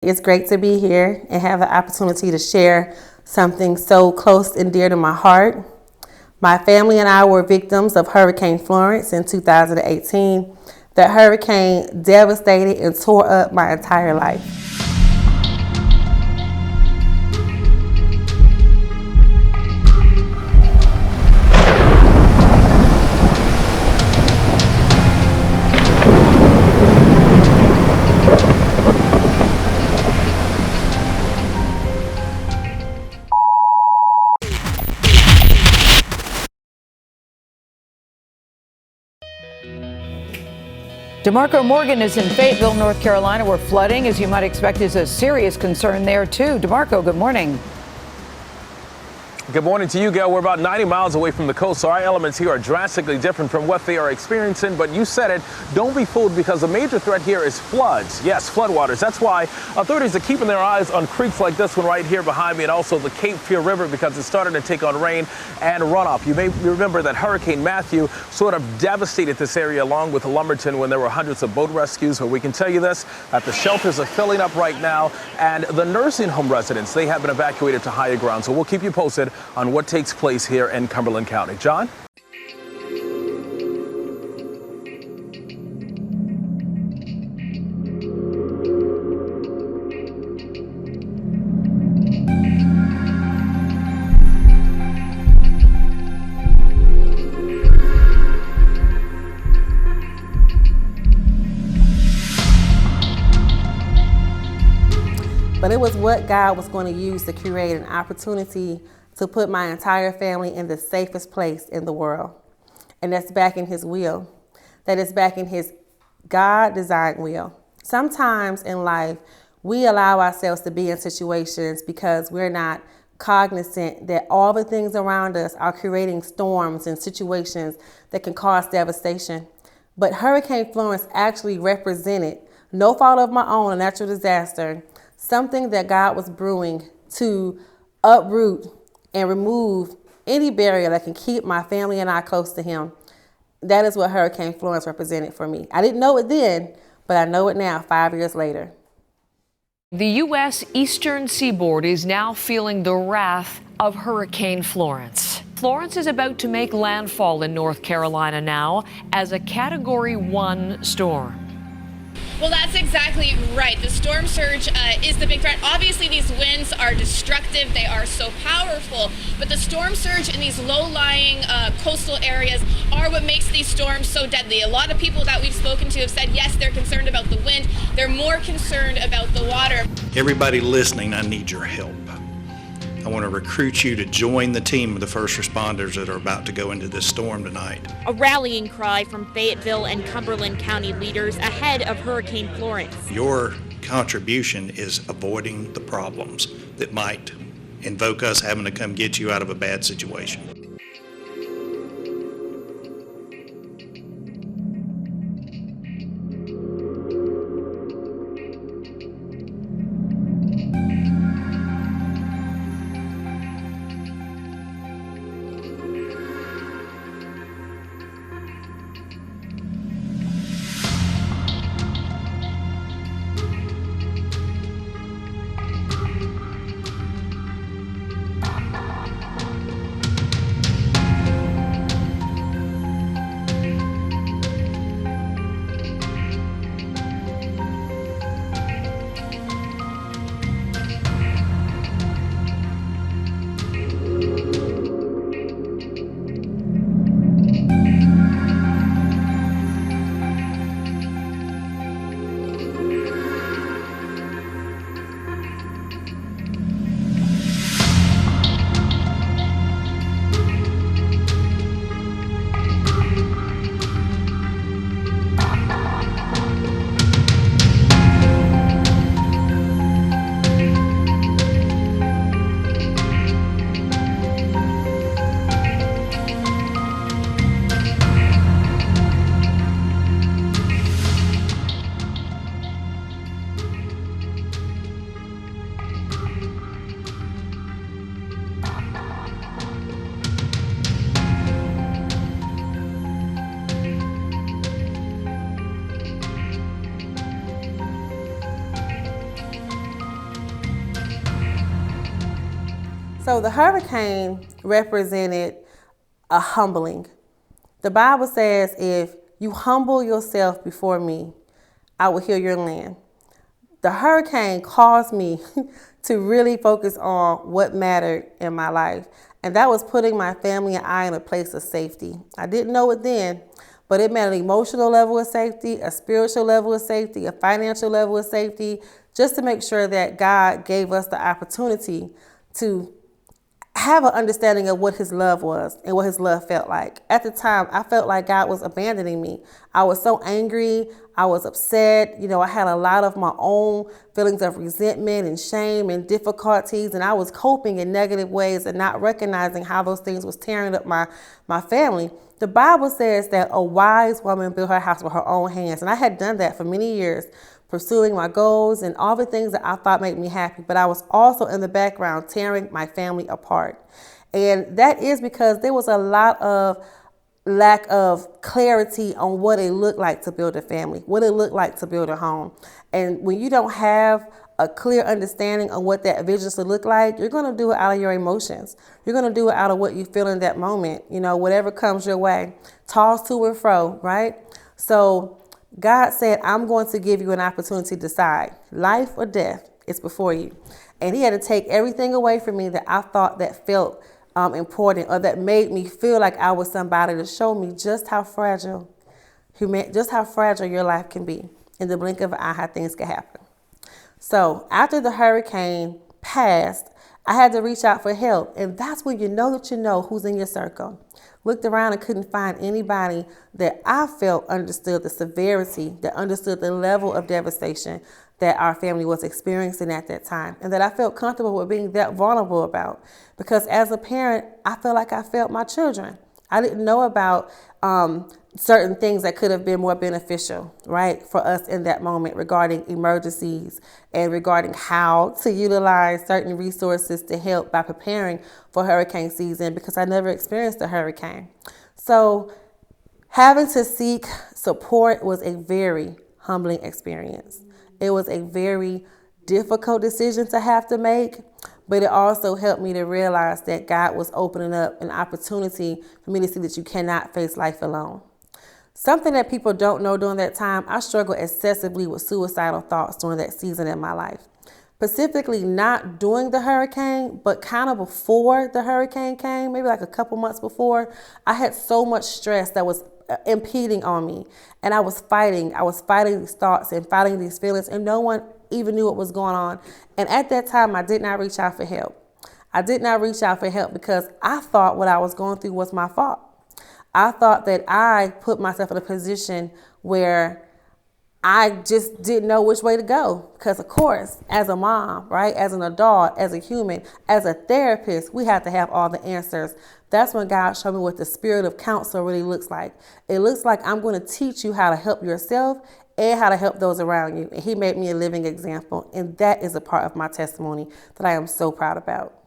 It's great to be here and have the opportunity to share something so close and dear to my heart. My family and I were victims of Hurricane Florence in 2018. That hurricane devastated and tore up my entire life. DeMarco Morgan is in Fayetteville, North Carolina, where flooding, as you might expect, is a serious concern there, too. DeMarco, good morning. Good morning to you, Gail. We're about 90 miles away from the coast, so our elements here are drastically different from what they are experiencing. But you said it, don't be fooled, because the major threat here is floods. Yes, floodwaters. That's why authorities are keeping their eyes on creeks like this one right here behind me, and also the Cape Fear River, because it's starting to take on rain and runoff. You may remember that Hurricane Matthew sort of devastated this area along with Lumberton when there were hundreds of boat rescues. But we can tell you this, that the shelters are filling up right now, and the nursing home residents, they have been evacuated to higher ground. So we'll keep you posted on what takes place here in Cumberland County. John? But it was what God was going to use to create an opportunity to put my entire family in the safest place in the world. And that's back in His will. That is back in His God-designed will. Sometimes in life, we allow ourselves to be in situations because we're not cognizant that all the things around us are creating storms and situations that can cause devastation. But Hurricane Florence actually represented, no fault of my own, a natural disaster, something that God was brewing to uproot and remove any barrier that can keep my family and I close to Him. That is what Hurricane Florence represented for me. I didn't know it then, but I know it now, 5 years later. The U.S. eastern seaboard is now feeling the wrath of Hurricane Florence. Florence is about to make landfall in North Carolina now as a Category 1 storm. Well, that's exactly right. The storm surge is the big threat. Obviously, these winds are destructive. They are so powerful. But the storm surge in these low-lying coastal areas are what makes these storms so deadly. A lot of people that we've spoken to have said, yes, they're concerned about the wind. They're more concerned about the water. Everybody listening, I need your help. I want to recruit you to join the team of the first responders that are about to go into this storm tonight. A rallying cry from Fayetteville and Cumberland County leaders ahead of Hurricane Florence. Your contribution is avoiding the problems that might invoke us having to come get you out of a bad situation. So the hurricane represented a humbling. The Bible says, if you humble yourself before me, I will heal your land. The hurricane caused me to really focus on what mattered in my life. And that was putting my family and I in a place of safety. I didn't know it then, but it meant an emotional level of safety, a spiritual level of safety, a financial level of safety, just to make sure that God gave us the opportunity to have an understanding of what his love was and what his love felt like. At the time, I felt like God was abandoning me. I was so angry. I was upset. I had a lot of my own feelings of resentment and shame and difficulties, and I was coping in negative ways and not recognizing how those things was tearing up my family. The Bible says that a wise woman built her house with her own hands, and I had done that for many years, pursuing my goals and all the things that I thought made me happy, but I was also in the background tearing my family apart. And that is because there was a lot of lack of clarity on what it looked like to build a family, what it looked like to build a home. And when you don't have a clear understanding of what that vision should look like, you're going to do it out of your emotions. You're going to do it out of what you feel in that moment, whatever comes your way, toss to and fro, right? So God said, I'm going to give you an opportunity to decide. Life or death is before you. And he had to take everything away from me that I thought that felt important, or that made me feel like I was somebody, to show me just how fragile your life can be. In the blink of an eye, how things can happen. So after the hurricane passed, I had to reach out for help. And that's when you know who's in your circle. Looked around and couldn't find anybody that I felt understood the severity, that understood the level of devastation that our family was experiencing at that time, and that I felt comfortable with being that vulnerable about. Because as a parent, I felt like I felt my children. I didn't know about certain things that could have been more beneficial, right, for us in that moment, regarding emergencies and regarding how to utilize certain resources to help by preparing for hurricane season, because I never experienced a hurricane. So having to seek support was a very humbling experience. It was a very difficult decision to have to make, but it also helped me to realize that God was opening up an opportunity for me to see that you cannot face life alone. Something that people don't know during that time, I struggled excessively with suicidal thoughts during that season in my life. Specifically not during the hurricane, but kind of before the hurricane came, maybe like a couple months before, I had so much stress that was impeding on me. And I was fighting these thoughts and fighting these feelings, and no one even knew what was going on. And at that time, I did not reach out for help. I did not reach out for help because I thought what I was going through was my fault. I thought that I put myself in a position where I just didn't know which way to go. Because of course, as a mom, right, as an adult, as a human, as a therapist, we have to have all the answers. That's when God showed me what the spirit of counsel really looks like. It looks like I'm going to teach you how to help yourself and how to help those around you. And he made me a living example. And that is a part of my testimony that I am so proud about.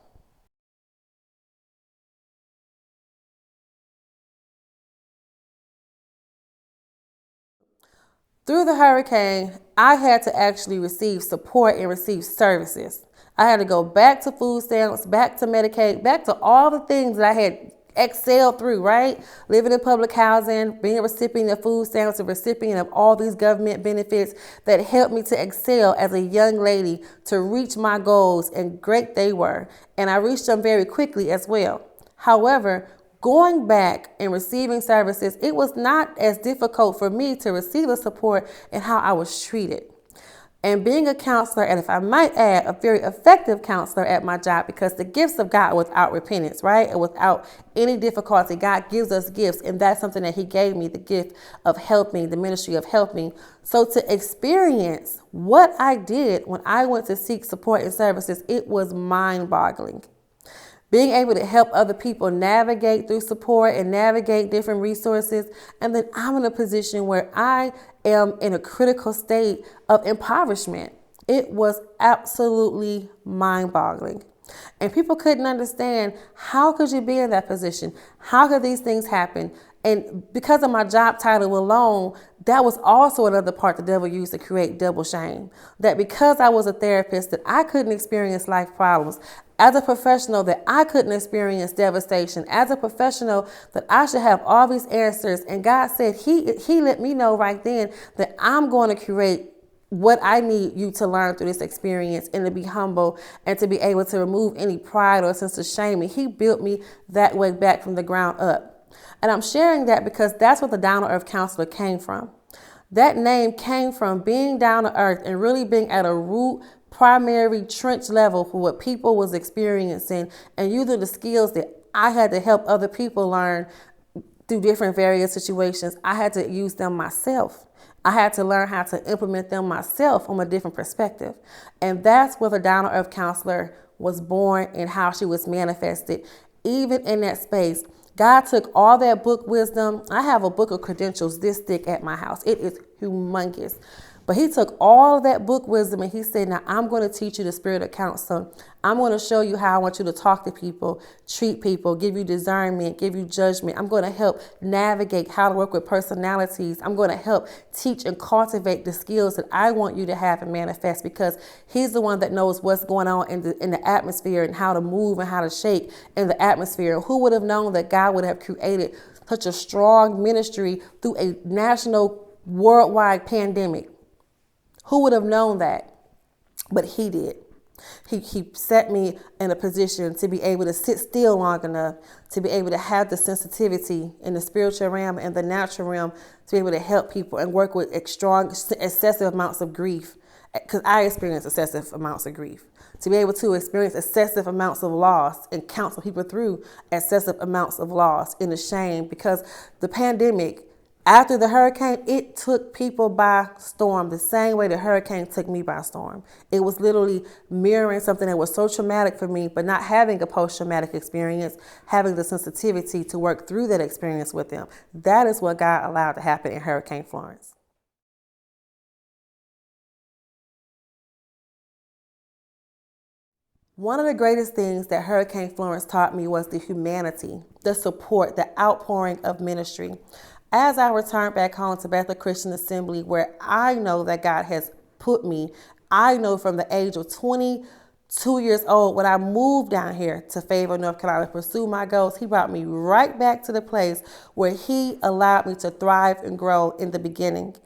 Through the hurricane, I had to actually receive support and receive services. I had to go back to food stamps, back to Medicaid, back to all the things that I had excelled through, right? Living in public housing, being a recipient of food stamps, a recipient of all these government benefits that helped me to excel as a young lady to reach my goals, and great they were. And I reached them very quickly as well. However, going back and receiving services, it was not as difficult for me to receive the support and how I was treated. And being a counselor, and if I might add, a very effective counselor at my job, because the gifts of God without repentance, right? And without any difficulty, God gives us gifts. And that's something that he gave me, the gift of helping, the ministry of helping. So to experience what I did when I went to seek support and services, it was mind-boggling. Being able to help other people navigate through support and navigate different resources. And then I'm in a position where I am in a critical state of impoverishment. It was absolutely mind-boggling. And people couldn't understand, how could you be in that position? How could these things happen? And because of my job title alone, that was also another part the devil used to create double shame. That because I was a therapist, that I couldn't experience life problems. As a professional, that I couldn't experience devastation. As a professional, that I should have all these answers. And God said he let me know right then that I'm going to create what I need you to learn through this experience, and to be humble and to be able to remove any pride or sense of shame. And he built me that way back from the ground up. And I'm sharing that because that's where the down to earth counselor came from. That name came from being down to earth and really being at a root primary trench level for what people was experiencing, and using the skills that I had to help other people learn through different various situations. I had to use them myself. I had to learn how to implement them myself from a different perspective. And that's where the down to earth counselor was born and how she was manifested. Even in that space, God took all that book wisdom. I have a book of credentials this thick at my house. It is humongous. But he took all of that book wisdom and he said, now I'm going to teach you the spirit of counsel. I'm going to show you how I want you to talk to people, treat people, give you discernment, give you judgment. I'm going to help navigate how to work with personalities. I'm going to help teach and cultivate the skills that I want you to have and manifest, because he's the one that knows what's going on in the atmosphere and how to move and how to shake in the atmosphere. Who would have known that God would have created such a strong ministry through a national, worldwide pandemic? Who would have known that? But he did. He set me in a position to be able to sit still long enough to be able to have the sensitivity in the spiritual realm and the natural realm to be able to help people and work with excessive amounts of grief. Because I experience excessive amounts of grief. To be able to experience excessive amounts of loss and counsel people through excessive amounts of loss and the shame, because the pandemic, after the hurricane, it took people by storm the same way the hurricane took me by storm. It was literally mirroring something that was so traumatic for me, but not having a post-traumatic experience, having the sensitivity to work through that experience with them. That is what God allowed to happen in Hurricane Florence. One of the greatest things that Hurricane Florence taught me was the humanity, the support, the outpouring of ministry. As I returned back home to Bethel Christian Assembly, where I know that God has put me, I know from the age of 22 years old, when I moved down here to Fayetteville, North Carolina, to pursue my goals, he brought me right back to the place where he allowed me to thrive and grow in the beginning.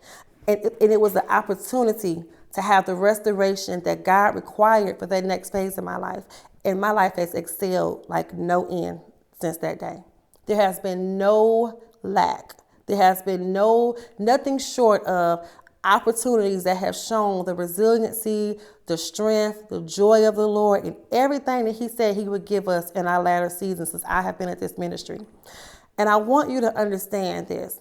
And it was the opportunity to have the restoration that God required for that next phase of my life. And my life has excelled like no end since that day. There has been no lack. There has been nothing short of opportunities that have shown the resiliency, the strength, the joy of the Lord, and everything that he said he would give us in our latter seasons since I have been at this ministry. And I want you to understand this.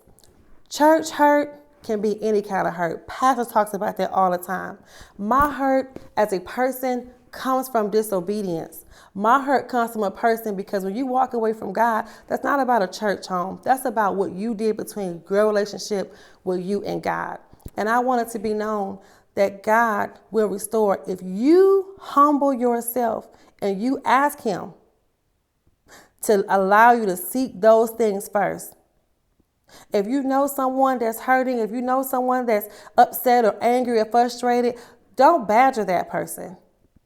Church hurt can be any kind of hurt. Pastor talks about that all the time. My hurt as a person comes from disobedience. My hurt comes from a person, because when you walk away from God, that's not about a church home. That's about what you did between your relationship with you and God. And I want it to be known that God will restore if you humble yourself and you ask him to allow you to seek those things first. If you know someone that's hurting, if you know someone that's upset or angry or frustrated, don't badger that person.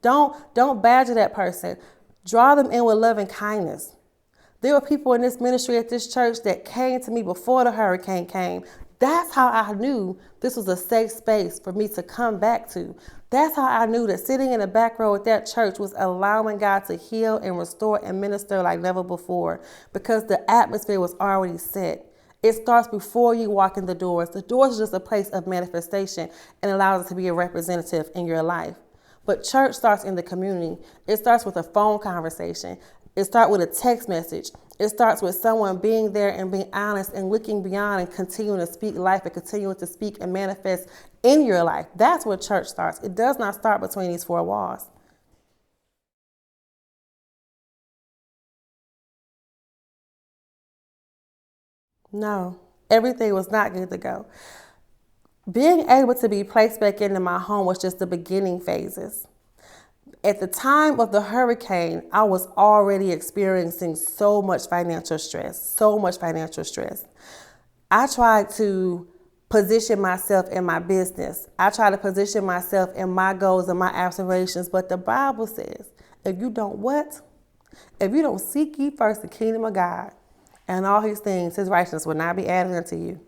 Don't badger that person. Draw them in with love and kindness. There were people in this ministry at this church that came to me before the hurricane came. That's how I knew this was a safe space for me to come back to. That's how I knew that sitting in the back row at that church was allowing God to heal and restore and minister like never before, because the atmosphere was already set. It starts before you walk in the doors. The doors are just a place of manifestation and allows it to be a representative in your life. But church starts in the community. It starts with a phone conversation. It starts with a text message. It starts with someone being there and being honest and looking beyond and continuing to speak life and continuing to speak and manifest in your life. That's where church starts. It does not start between these four walls. No, everything was not good to go. Being able to be placed back into my home was just the beginning phases. At the time of the hurricane, I was already experiencing so much financial stress. I tried to position myself in my business. I tried to position myself in my goals and my aspirations, but the Bible says if you don't what? If you don't seek ye first the kingdom of God and all his things, his righteousness will not be added unto you.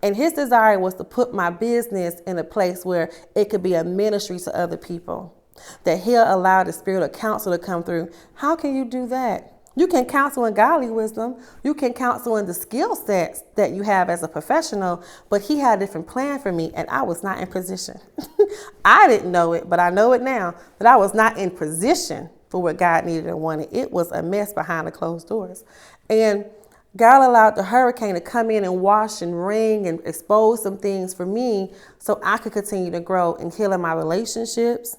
And his desire was to put my business in a place where it could be a ministry to other people, that he'll allow the spirit of counsel to come through. How can you do that? You can counsel in godly wisdom. You can counsel in the skill sets that you have as a professional, but he had a different plan for me, and I was not in position. I didn't know it, but I know it now, that I was not in position for what God needed and wanted. It was a mess behind the closed doors. And God allowed the hurricane to come in and wash and wring and expose some things for me so I could continue to grow and heal in my relationships.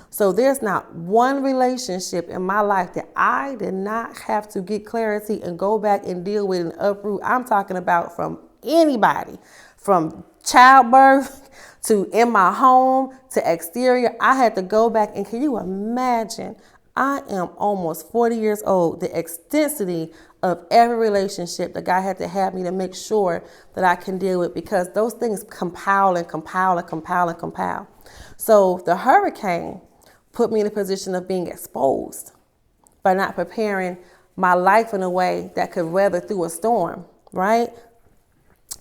So there's not one relationship in my life that I did not have to get clarity and go back and deal with and uproot. I'm talking about from anybody, from childbirth to in my home to exterior. I had to go back, and can you imagine? I am almost 40 years old. The extensity of every relationship that God had to have me to make sure that I can deal with, because those things compile and compile and compile and compile. So the hurricane put me in a position of being exposed by not preparing my life in a way that could weather through a storm, right?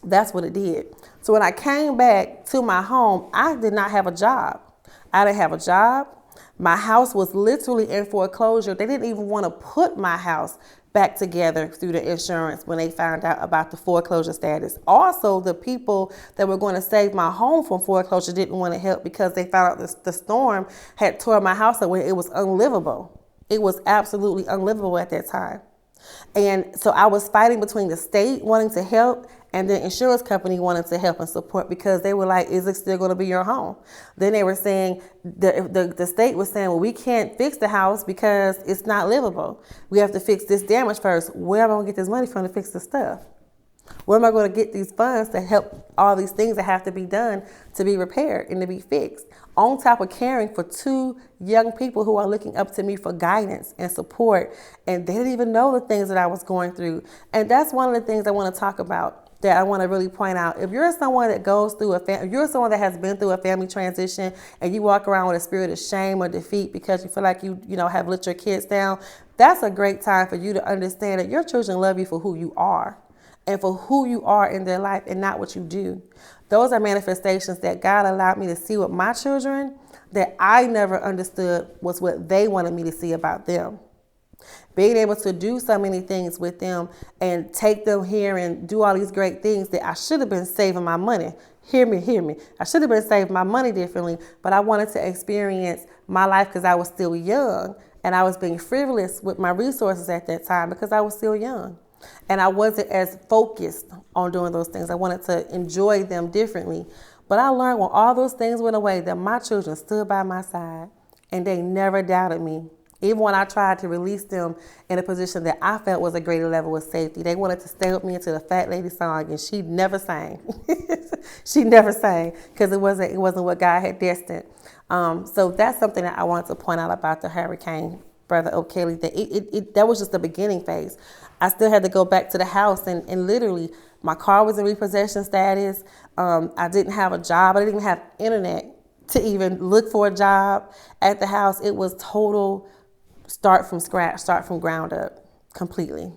That's what it did. So when I came back to my home, I did not have a job. I didn't have a job. My house was literally in foreclosure. They didn't even want to put my house back together through the insurance when they found out about the foreclosure status. Also, the people that were going to save my home from foreclosure didn't want to help because they found out the storm had torn my house away. It was unlivable. It was absolutely unlivable at that time. And so I was fighting between the state wanting to help and the insurance company wanted to help and support, because they were like, is it still going to be your home? Then they were saying, the state was saying, well, we can't fix the house because it's not livable. We have to fix this damage first. Where am I going to get this money from to fix the stuff? Where am I going to get these funds to help all these things that have to be done to be repaired and to be fixed? On top of caring for two young people who are looking up to me for guidance and support, and they didn't even know the things that I was going through. And that's one of the things I want to talk about, that I want to really point out. If you're someone that goes through if you're someone that has been through a family transition and you walk around with a spirit of shame or defeat because you feel like you have let your kids down, that's a great time for you to understand that your children love you for who you are and for who you are in their life and not what you do. Those are manifestations that God allowed me to see with my children that I never understood was what they wanted me to see about them. Being able to do so many things with them and take them here and do all these great things that I should have been saving my money. Hear me. I should have been saving my money differently, but I wanted to experience my life because I was still young, and I was being frivolous with my resources at that time because I was still young. And I wasn't as focused on doing those things. I wanted to enjoy them differently. But I learned when all those things went away that my children stood by my side and they never doubted me. Even when I tried to release them in a position that I felt was a greater level of safety, they wanted to stay with me into the Fat Lady song, and she never sang. She never sang because it wasn't what God had destined. So that's something that I wanted to point out about the hurricane, Brother O'Kelly, that that was just the beginning phase. I still had to go back to the house, and literally my car was in repossession status. I didn't have a job. I didn't even have internet to even look for a job at the house. It was total start from scratch, start from ground up completely.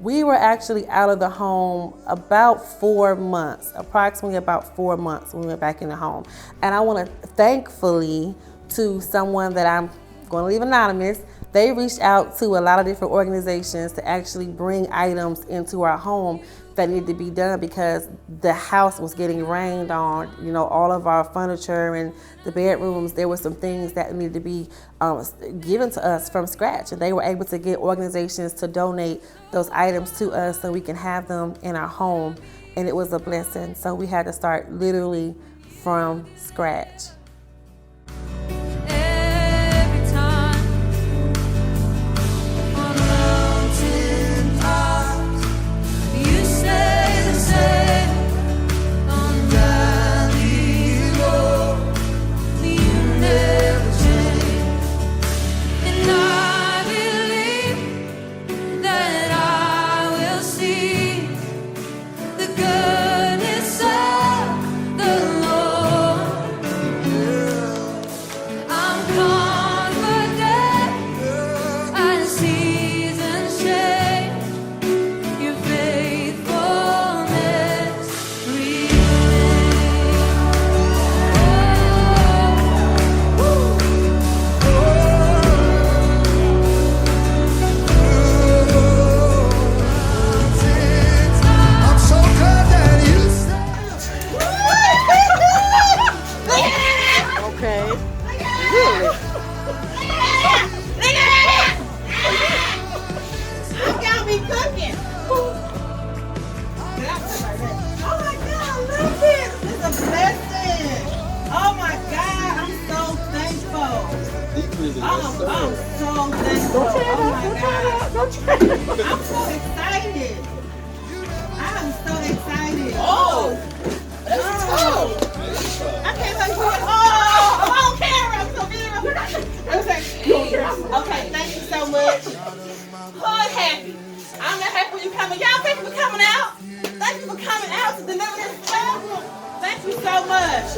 We were actually out of the home about 4 months, approximately about 4 months when we went back in the home. And I want to thankfully to someone that I'm going to leave anonymous. They reached out to a lot of different organizations to actually bring items into our home that needed to be done because the house was getting rained on. You know, all of our furniture and the bedrooms, there were some things that needed to be given to us from scratch. And they were able to get organizations to donate those items to us so we can have them in our home. And it was a blessing. So we had to start literally from scratch. The goodness of the Lord. so thankful. Oh my God. I'm so excited. I'm so excited. I can't let you do it. I'm on camera. I'm so video. Okay, thank you so much. I'm happy. I'm not happy when you coming. Y'all, thank you for coming out. Thank you for coming out to deliver this album. Thank you so much.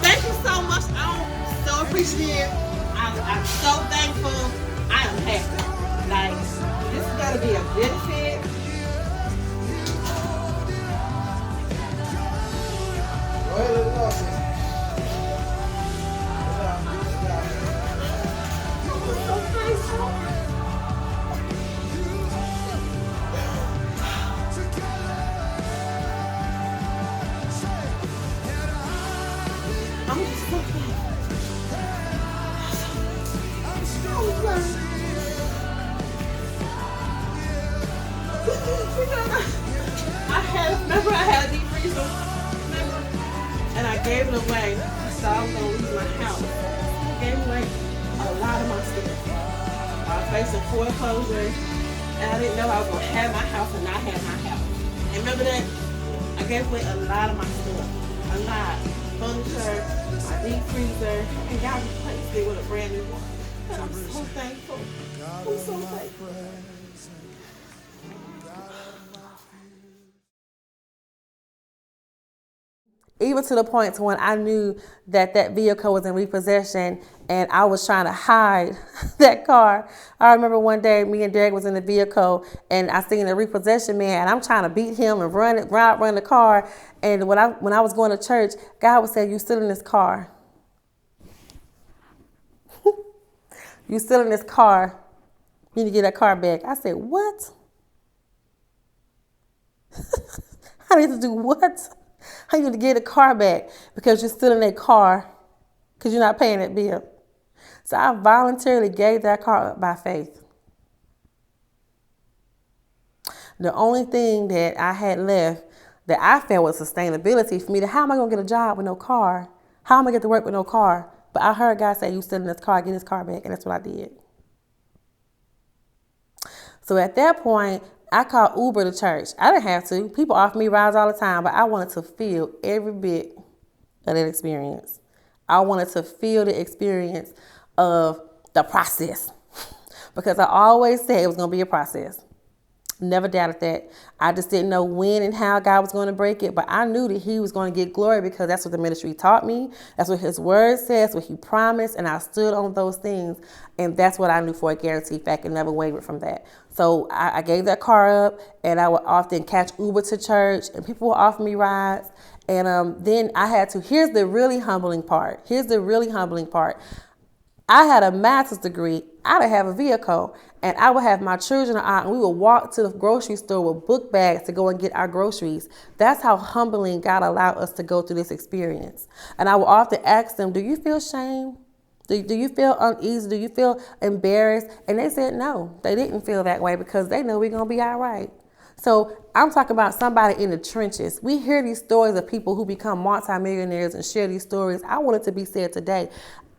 Thank you so much. I'm so appreciative. I'm so thankful. I am happy. Like, this is going to be a benefit. Go ahead, let's go. I'm just so remember I had a deep freezer, and I gave it away, so I was gonna lose my house. I gave away a lot of my stuff. I was facing foreclosure, and I didn't know I was gonna have my house and not have my house. And remember that? I gave away a lot of my stuff, a lot. Furniture, my deep freezer, and y'all replaced it with a brand new one. And I'm so thankful. I'm so thankful. Even to the point to when I knew that that vehicle was in repossession and I was trying to hide that car. I remember one day me and Derek was in the vehicle and I seen a repossession man and I'm trying to beat him and run the car. And when I was going to church, God was saying, "You still in this car. You still in this car. You need to get that car back." I said, "What? I need to do what? I need to get the car back because you're still in that car because you're not paying that bill." So I voluntarily gave that car up by faith. The only thing that I had left that I felt was sustainability for me, how am I going to get a job with no car? How am I going to get to work with no car? But I heard God say, "You still in this car, get this car back." And that's what I did. So at that point, I called Uber to church. I didn't have to. People offer me rides all the time, but I wanted to feel every bit of that experience. I wanted to feel the experience of the process because I always said it was going to be a process. Never doubted that. I just didn't know when and how God was going to break it, but I knew that he was going to get glory because that's what the ministry taught me. That's what his word says, what he promised, and I stood on those things, and that's what I knew for a guaranteed fact and never wavered from that. So I gave that car up, and I would often catch Uber to church, and people would offer me rides, and then I had to, here's the really humbling part. I had a master's degree. I didn't have a vehicle, and I would have my children out, and we would walk to the grocery store with book bags to go and get our groceries. That's how humbling God allowed us to go through this experience. And I would often ask them, "Do you feel shame? Do you feel uneasy? Do you feel embarrassed?" And they said no, they didn't feel that way because they know we're going to be all right. So I'm talking about somebody in the trenches. We hear these stories of people who become multimillionaires and share these stories. I want it to be said today.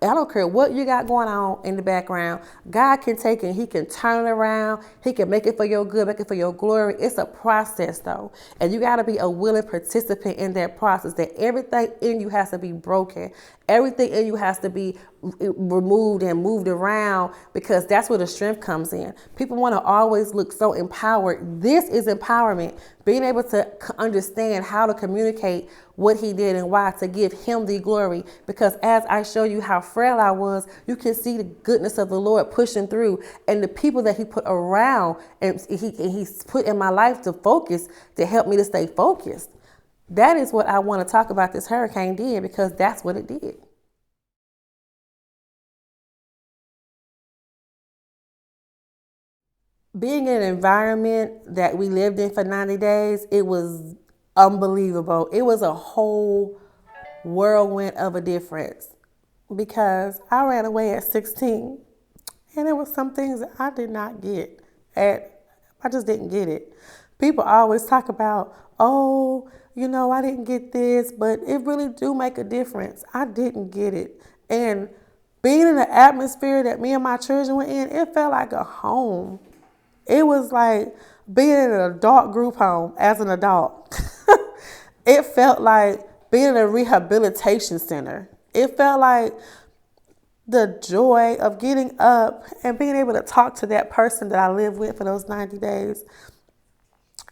I don't care what you got going on in the background. God can take it and he can turn it around. He can make it for your good, make it for your glory. It's a process though. And you got to be a willing participant in that process, that everything in you has to be broken. Everything in you has to be removed and moved around because that's where the strength comes in. People want to always look so empowered. This is empowerment. Being able to understand how to communicate what he did and why to give him the glory. Because as I show you how frail I was, you can see the goodness of the Lord pushing through and the people that he put around and he's put in my life to focus, to help me to stay focused. That is what I want to talk about this hurricane did because that's what it did. Being in an environment that we lived in for 90 days, it was unbelievable. It was a whole whirlwind of a difference because I ran away at 16 and there were some things that I did not get. I just didn't get it. People always talk about, oh, you know, I didn't get this, but it really do make a difference. I didn't get it. And being in the atmosphere that me and my children were in, it felt like a home. It was like being in an adult group home as an adult. It felt like being in a rehabilitation center. It felt like the joy of getting up and being able to talk to that person that I lived with for those 90 days.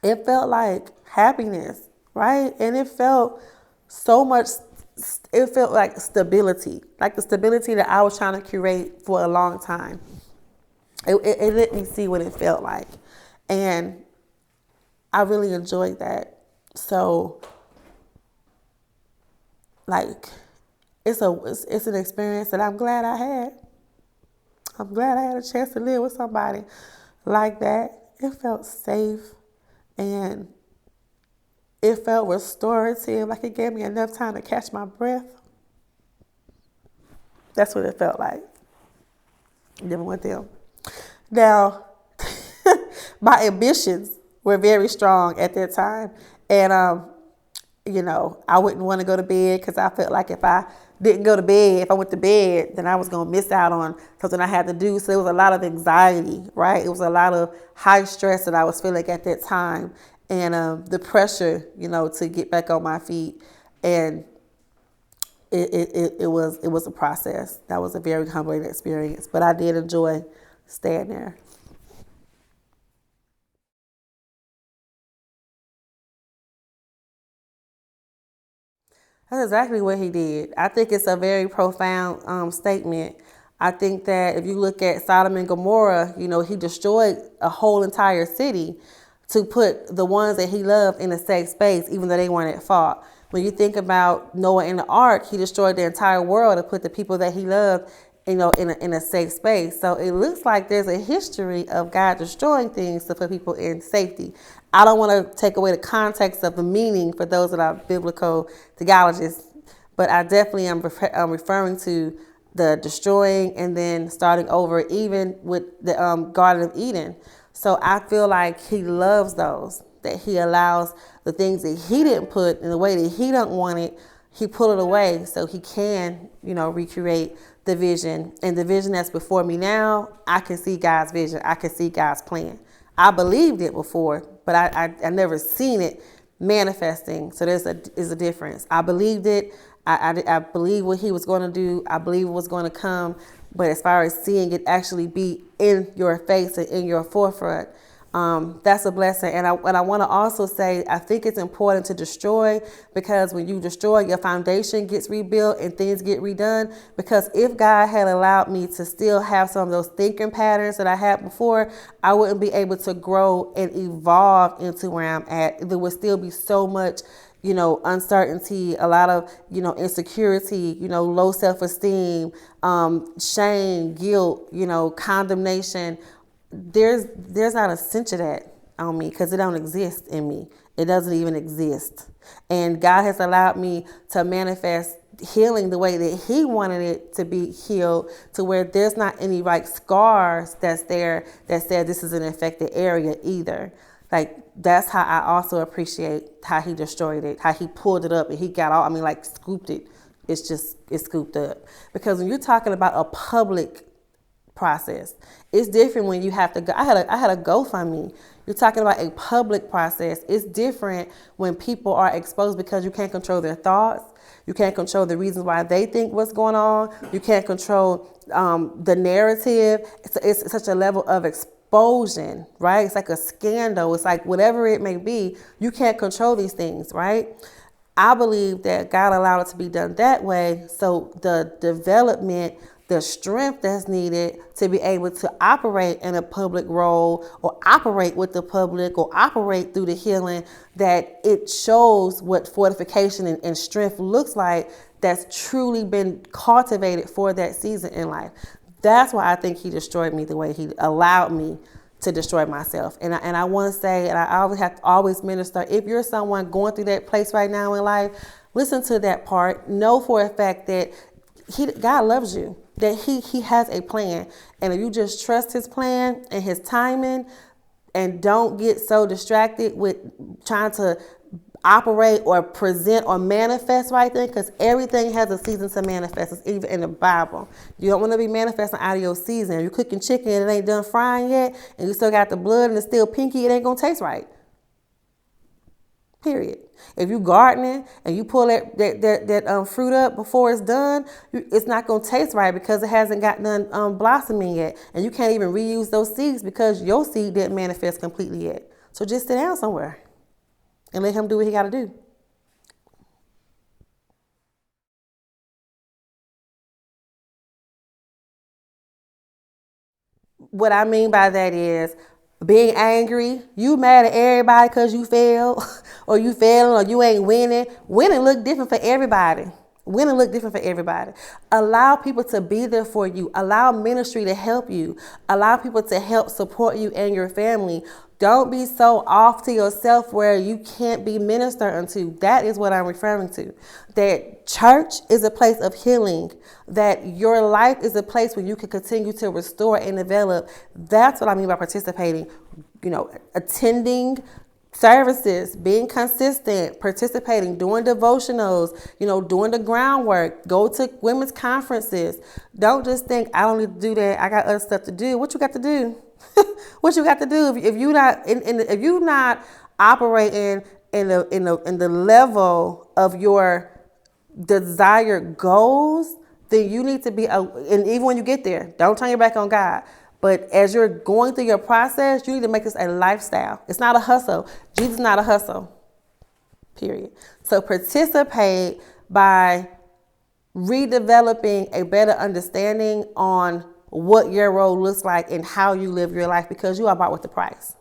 It felt like happiness, right? And it felt so much, it felt like stability, like the stability that I was trying to curate for a long time. It let me see what it felt like. And I really enjoyed that. So, like, it's an experience that I'm glad I had. I'm glad I had a chance to live with somebody like that. It felt safe and it felt restorative, like it gave me enough time to catch my breath. That's what it felt like, living with them. Now, my ambitions were very strong at that time. And, you know, I wouldn't want to go to bed because I felt like if I didn't go to bed, if I went to bed, then I was going to miss out on something I had to do. So it was a lot of anxiety, right? It was a lot of high stress that I was feeling at that time. And the pressure, you know, to get back on my feet. And it was a process. That was a very humbling experience. But I did enjoy staying there. That's exactly what he did. I think it's a very profound statement. I think that if you look at Sodom and Gomorrah, you know, he destroyed a whole entire city to put the ones that he loved in a safe space, even though they weren't at fault. When you think about Noah and the ark, he destroyed the entire world to put the people that he loved, you know, in a safe space. So it looks like there's a history of God destroying things to put people in safety. I don't want to take away the context of the meaning for those that are biblical theologists, but I definitely am referring to the destroying and then starting over, even with the Garden of Eden. So I feel like he loves those, that he allows the things that he didn't put in the way that he don't want it, he pull it away so he can, you know, recreate the vision. And the vision that's before me now, I can see God's vision. I can see God's plan. I believed it before, but I never seen it manifesting. So there's a difference. I believed it. I believe what he was going to do. I believe it was going to come. But as far as seeing it actually be in your face and in your forefront, that's a blessing. And I want to also say, I think it's important to destroy, because when you destroy, your foundation gets rebuilt and things get redone. Because if God had allowed me to still have some of those thinking patterns that I had before, I wouldn't be able to grow and evolve into where I'm at. There would still be so much, you know, uncertainty, a lot of, you know, insecurity, you know, low self-esteem, shame, guilt, you know, condemnation. There's not a cinch of that on me because it don't exist in me. It doesn't even exist. And God has allowed me to manifest healing the way that he wanted it to be healed, to where there's not any like scars that's there that said this is an affected area either. Like, that's how I also appreciate how he destroyed it, how he pulled it up and he got all, like scooped it. It's scooped up. Because when you're talking about a public process, it's different when you have to go. I had a GoFundMe. You're talking about a public process. It's different when people are exposed, because you can't control their thoughts. You can't control the reasons why they think what's going on. You can't control the narrative. It's such a level of explosion, right? It's like a scandal. It's like whatever it may be, you can't control these things, right? I believe that God allowed it to be done that way, so the development, the strength that's needed to be able to operate in a public role, or operate with the public, or operate through the healing, that it shows what fortification and strength looks like, that's truly been cultivated for that season in life. That's why I think he destroyed me the way he allowed me to destroy myself. And I want to say, and I always minister, if you're someone going through that place right now in life, listen to that part. Know for a fact that God loves you, that he has a plan. And if you just trust his plan and his timing, and don't get so distracted with trying to operate or present or manifest right then, because everything has a season to manifest. It's even in the Bible. You don't want to be manifesting out of your season. You're cooking chicken and it ain't done frying yet, and you still got the blood and it's still pinky, it ain't gonna taste right. Period. If you gardening and you pull that fruit up before it's done, it's not gonna taste right because it hasn't got none blossoming yet, and you can't even reuse those seeds because your seed didn't manifest completely yet. So just sit down somewhere and let him do what he got to do. What I mean by that is being angry. You mad at everybody because you failed or you failing or you ain't winning. Winning look different for everybody. Winning look different for everybody. Allow people to be there for you. Allow ministry to help you. Allow people to help support you and your family. Don't be so off to yourself where you can't be ministered unto. That is what I'm referring to. That church is a place of healing. That your life is a place where you can continue to restore and develop. That's what I mean by participating. Attending services, being consistent, participating, doing devotionals, doing the groundwork, go to women's conferences. Don't just think, I don't need to do that. I got other stuff to do. What you got to do? What you got to do if you're not if you're not operating in the level of your desired goals, then you need to be. And even when you get there, don't turn your back on God. But as you're going through your process, you need to make this a lifestyle. It's not a hustle. Jesus is not a hustle. Period. So participate by redeveloping a better understanding on what your role looks like and how you live your life, because you are bought with the price.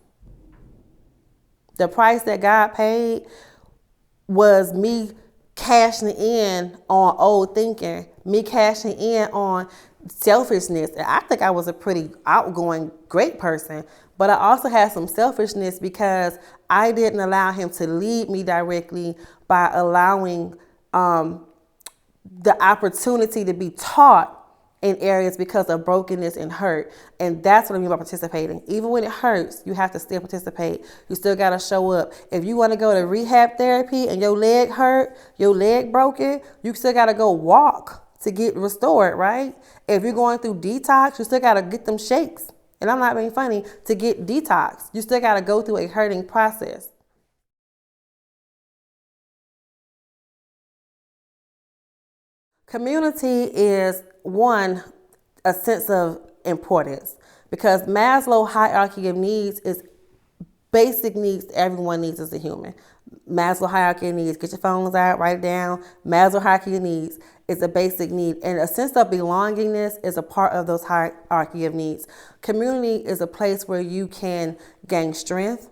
The price that God paid was me cashing in on old thinking, me cashing in on selfishness. And I think I was a pretty outgoing, great person, but I also had some selfishness because I didn't allow him to lead me directly by allowing the opportunity to be taught in areas because of brokenness and hurt. And that's what I mean by participating. Even when it hurts, you have to still participate. You still got to show up. If you want to go to rehab therapy and your leg hurt, your leg broken, you still got to go walk to get restored, right? If you're going through detox, you still got to get them shakes. And I'm not being funny, to get detox. You still got to go through a hurting process. Community is, one, a sense of importance, because Maslow's hierarchy of needs is basic needs everyone needs as a human. Maslow's hierarchy of needs, get your phones out, write it down. Maslow's hierarchy of needs is a basic need, and a sense of belongingness is a part of those hierarchy of needs. Community is a place where you can gain strength,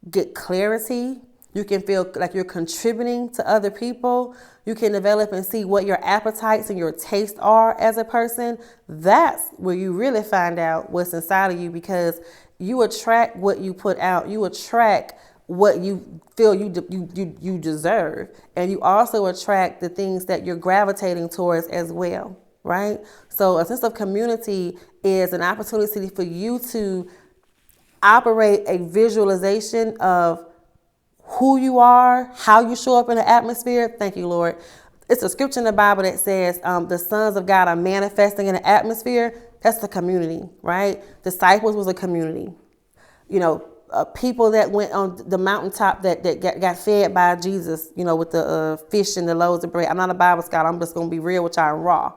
get clarity. You can feel like you're contributing to other people. You can develop and see what your appetites and your tastes are as a person. That's where you really find out what's inside of you, because you attract what you put out. You attract what you feel you deserve. And you also attract the things that you're gravitating towards as well, right? So a sense of community is an opportunity for you to operate a visualization of who you are, how you show up in the atmosphere. Thank you, Lord. It's a scripture in the Bible that says the sons of God are manifesting in the atmosphere. That's the community, right? Disciples was a community. People that went on the mountaintop that got fed by Jesus, with the fish and the loaves of bread. I'm not a Bible scholar. I'm just going to be real with y'all and raw.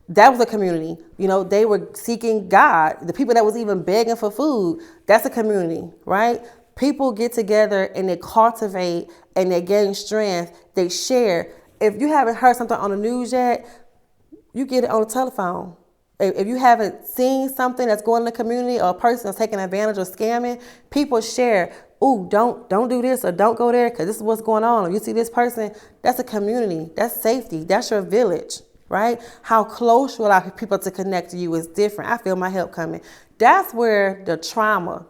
That was a community. They were seeking God. The people that was even begging for food, that's a community, right? People get together and they cultivate and they gain strength. They share. If you haven't heard something on the news yet, you get it on the telephone. If you haven't seen something that's going in the community, or a person that's taking advantage or scamming, people share. Ooh, don't do this or don't go there because this is what's going on. Or you see this person, that's a community. That's safety. That's your village, right? How close you allow people to connect to you is different. I feel my help coming. That's where the trauma,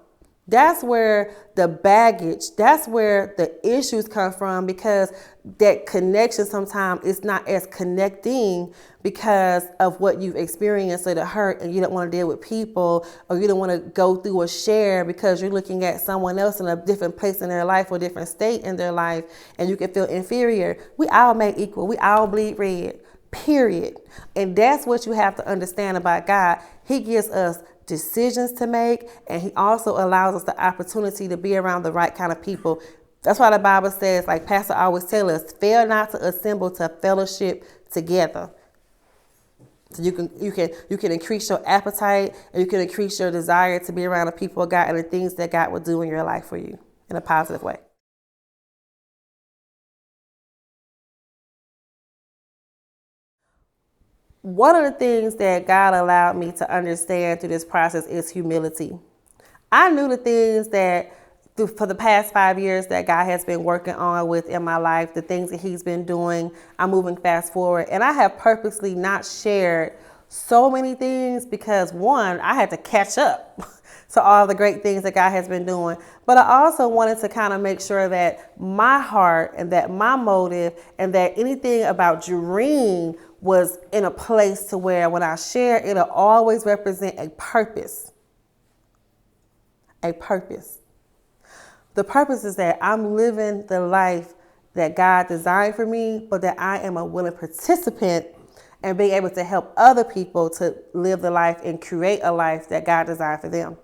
That's where the baggage, that's where the issues come from, because that connection sometimes is not as connecting because of what you've experienced or the hurt, and you don't want to deal with people, or you don't want to go through or share because you're looking at someone else in a different place in their life or a different state in their life, and you can feel inferior. We all made equal. We all bleed red, period. And that's what you have to understand about God. He gives us decisions to make, and he also allows us the opportunity to be around the right kind of people. That's why the Bible says, like Pastor always tells us, fail not to assemble to fellowship together. So you can increase your appetite, and you can increase your desire to be around the people of God and the things that God will do in your life for you in a positive way. One of the things that God allowed me to understand through this process is humility. I knew the things that for the past 5 years that God has been working on with in my life, the things that he's been doing. I'm moving fast forward, and I have purposely not shared so many things because, one, I had to catch up to all the great things that God has been doing. But I also wanted to kind of make sure that my heart and that my motive and that anything about Jewrine was in a place to where when I share, it'll always represent a purpose. A purpose. The purpose is that I'm living the life that God designed for me, but that I am a willing participant and being able to help other people to live the life and create a life that God designed for them.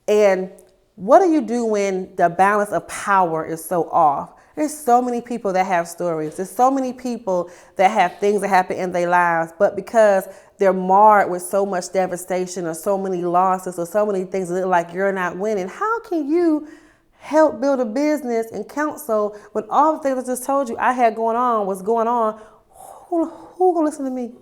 And what do you do when the balance of power is so off? There's so many people that have stories. There's so many people that have things that happen in their lives, but because they're marred with so much devastation or so many losses or so many things that look like you're not winning, how can you help build a business and counsel when all the things I just told you I had going on was going on? Who gonna listen to me?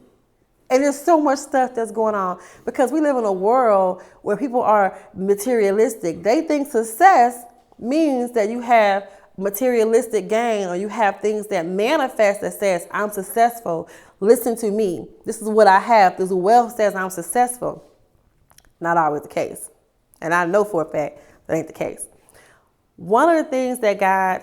And there's so much stuff that's going on because we live in a world where people are materialistic. They think success means that you have materialistic gain, or you have things that manifest that says, I'm successful. Listen to me. This is what I have. This wealth says I'm successful. Not always the case. And I know for a fact that ain't the case. One of the things that God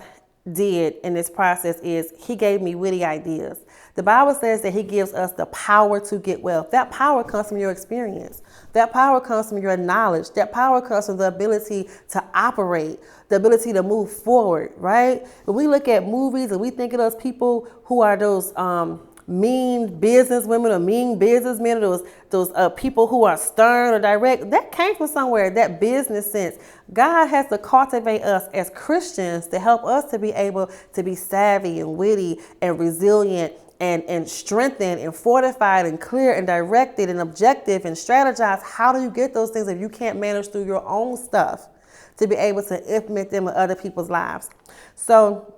did in this process is he gave me witty ideas. The Bible says that he gives us the power to get wealth. That power comes from your experience. That power comes from your knowledge. That power comes from the ability to operate, the ability to move forward, right? When we look at movies and we think of those people who are those mean business women or mean businessmen, or those people who are stern or direct, that came from somewhere, that business sense. God has to cultivate us as Christians to help us to be able to be savvy and witty and resilient and strengthened and fortified and clear and directed and objective and strategize. How do you get those things if you can't manage through your own stuff to be able to implement them in other people's lives? So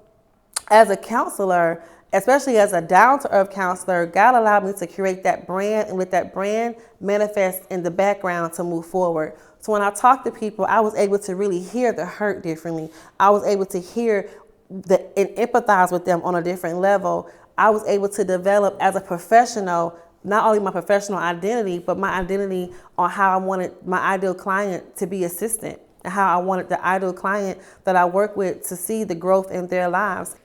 as a counselor, especially as a down-to-earth counselor, God allowed me to create that brand, and let that brand manifest in the background to move forward. So when I talk to people, I was able to really hear the hurt differently. I was able to hear and empathize with them on a different level. I was able to develop as a professional, not only my professional identity, but my identity on how I wanted my ideal client to be assistant, and how I wanted the ideal client that I work with to see the growth in their lives.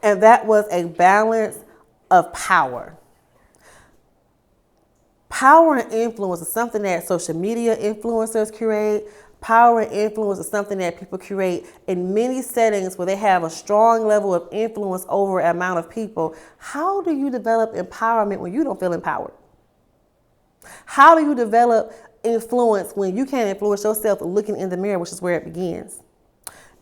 And that was a balance of power. Power and influence is something that social media influencers create. Power and influence is something that people create in many settings where they have a strong level of influence over an amount of people. How do you develop empowerment when you don't feel empowered? How do you develop influence when you can't influence yourself looking in the mirror, which is where it begins?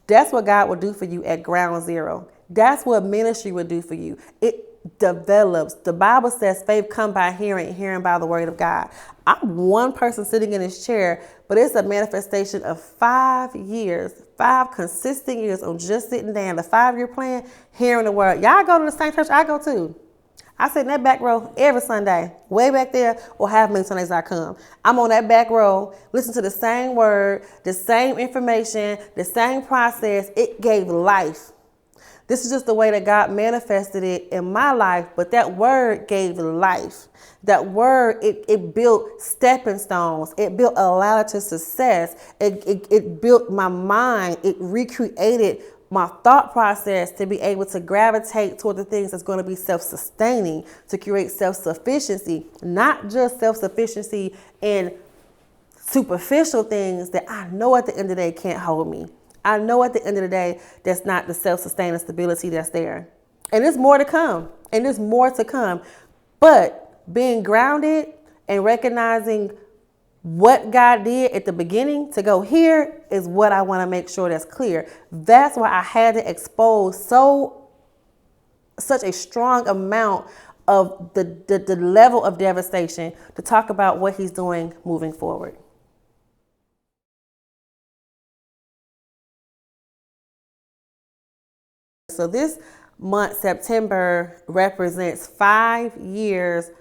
That's what God will do for you at ground zero. That's what ministry will do for you. It develops. The Bible says faith come by hearing, hearing by the word of God. I'm one person sitting in this chair, but it's a manifestation of 5 years, 5 consistent years of just sitting down, the 5-year plan, hearing the word. Y'all go to the same church I go to. I sit in that back row every Sunday, way back there, or however many Sundays I come. I'm on that back row, listen to the same word, the same information, the same process. It gave life. This is just the way that God manifested it in my life, but that word gave life. That word, it built stepping stones. It built a ladder to success. It built my mind. It recreated my thought process to be able to gravitate toward the things that's going to be self-sustaining, to create self-sufficiency, not just self-sufficiency in superficial things that I know at the end of the day can't hold me. I know at the end of the day that's not the self-sustaining stability that's there. And there's more to come. And there's more to come. But being grounded and recognizing what God did at the beginning to go here is what I want to make sure that's clear. That's why I had to expose such a strong amount of the level of devastation to talk about what he's doing moving forward. So this month, September, represents 5 years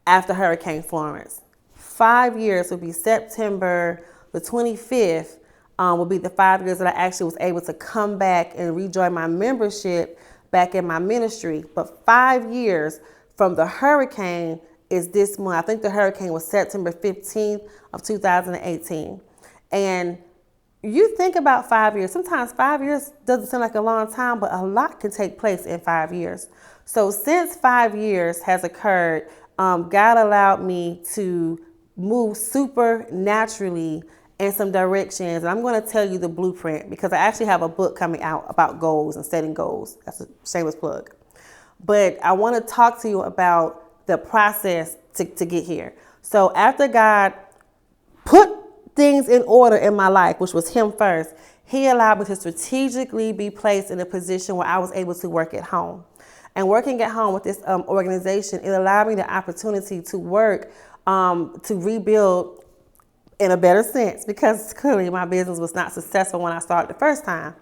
after Hurricane Florence. 5 years will be September the 25th, will be the 5 years that I actually was able to come back and rejoin my membership back in my ministry. But 5 years from the hurricane is this month. I think the hurricane was September 15th of 2018. And you think about 5 years. Sometimes 5 years doesn't seem like a long time, but a lot can take place in 5 years. So since 5 years has occurred, God allowed me to move supernaturally in some directions. And I'm going to tell you the blueprint because I actually have a book coming out about goals and setting goals. That's a shameless plug. But I want to talk to you about the process to get here. So after God put things in order in my life, which was him first, he allowed me to strategically be placed in a position where I was able to work at home. And working at home with this organization, it allowed me the opportunity to work, to rebuild in a better sense, because clearly my business was not successful when I started the first time,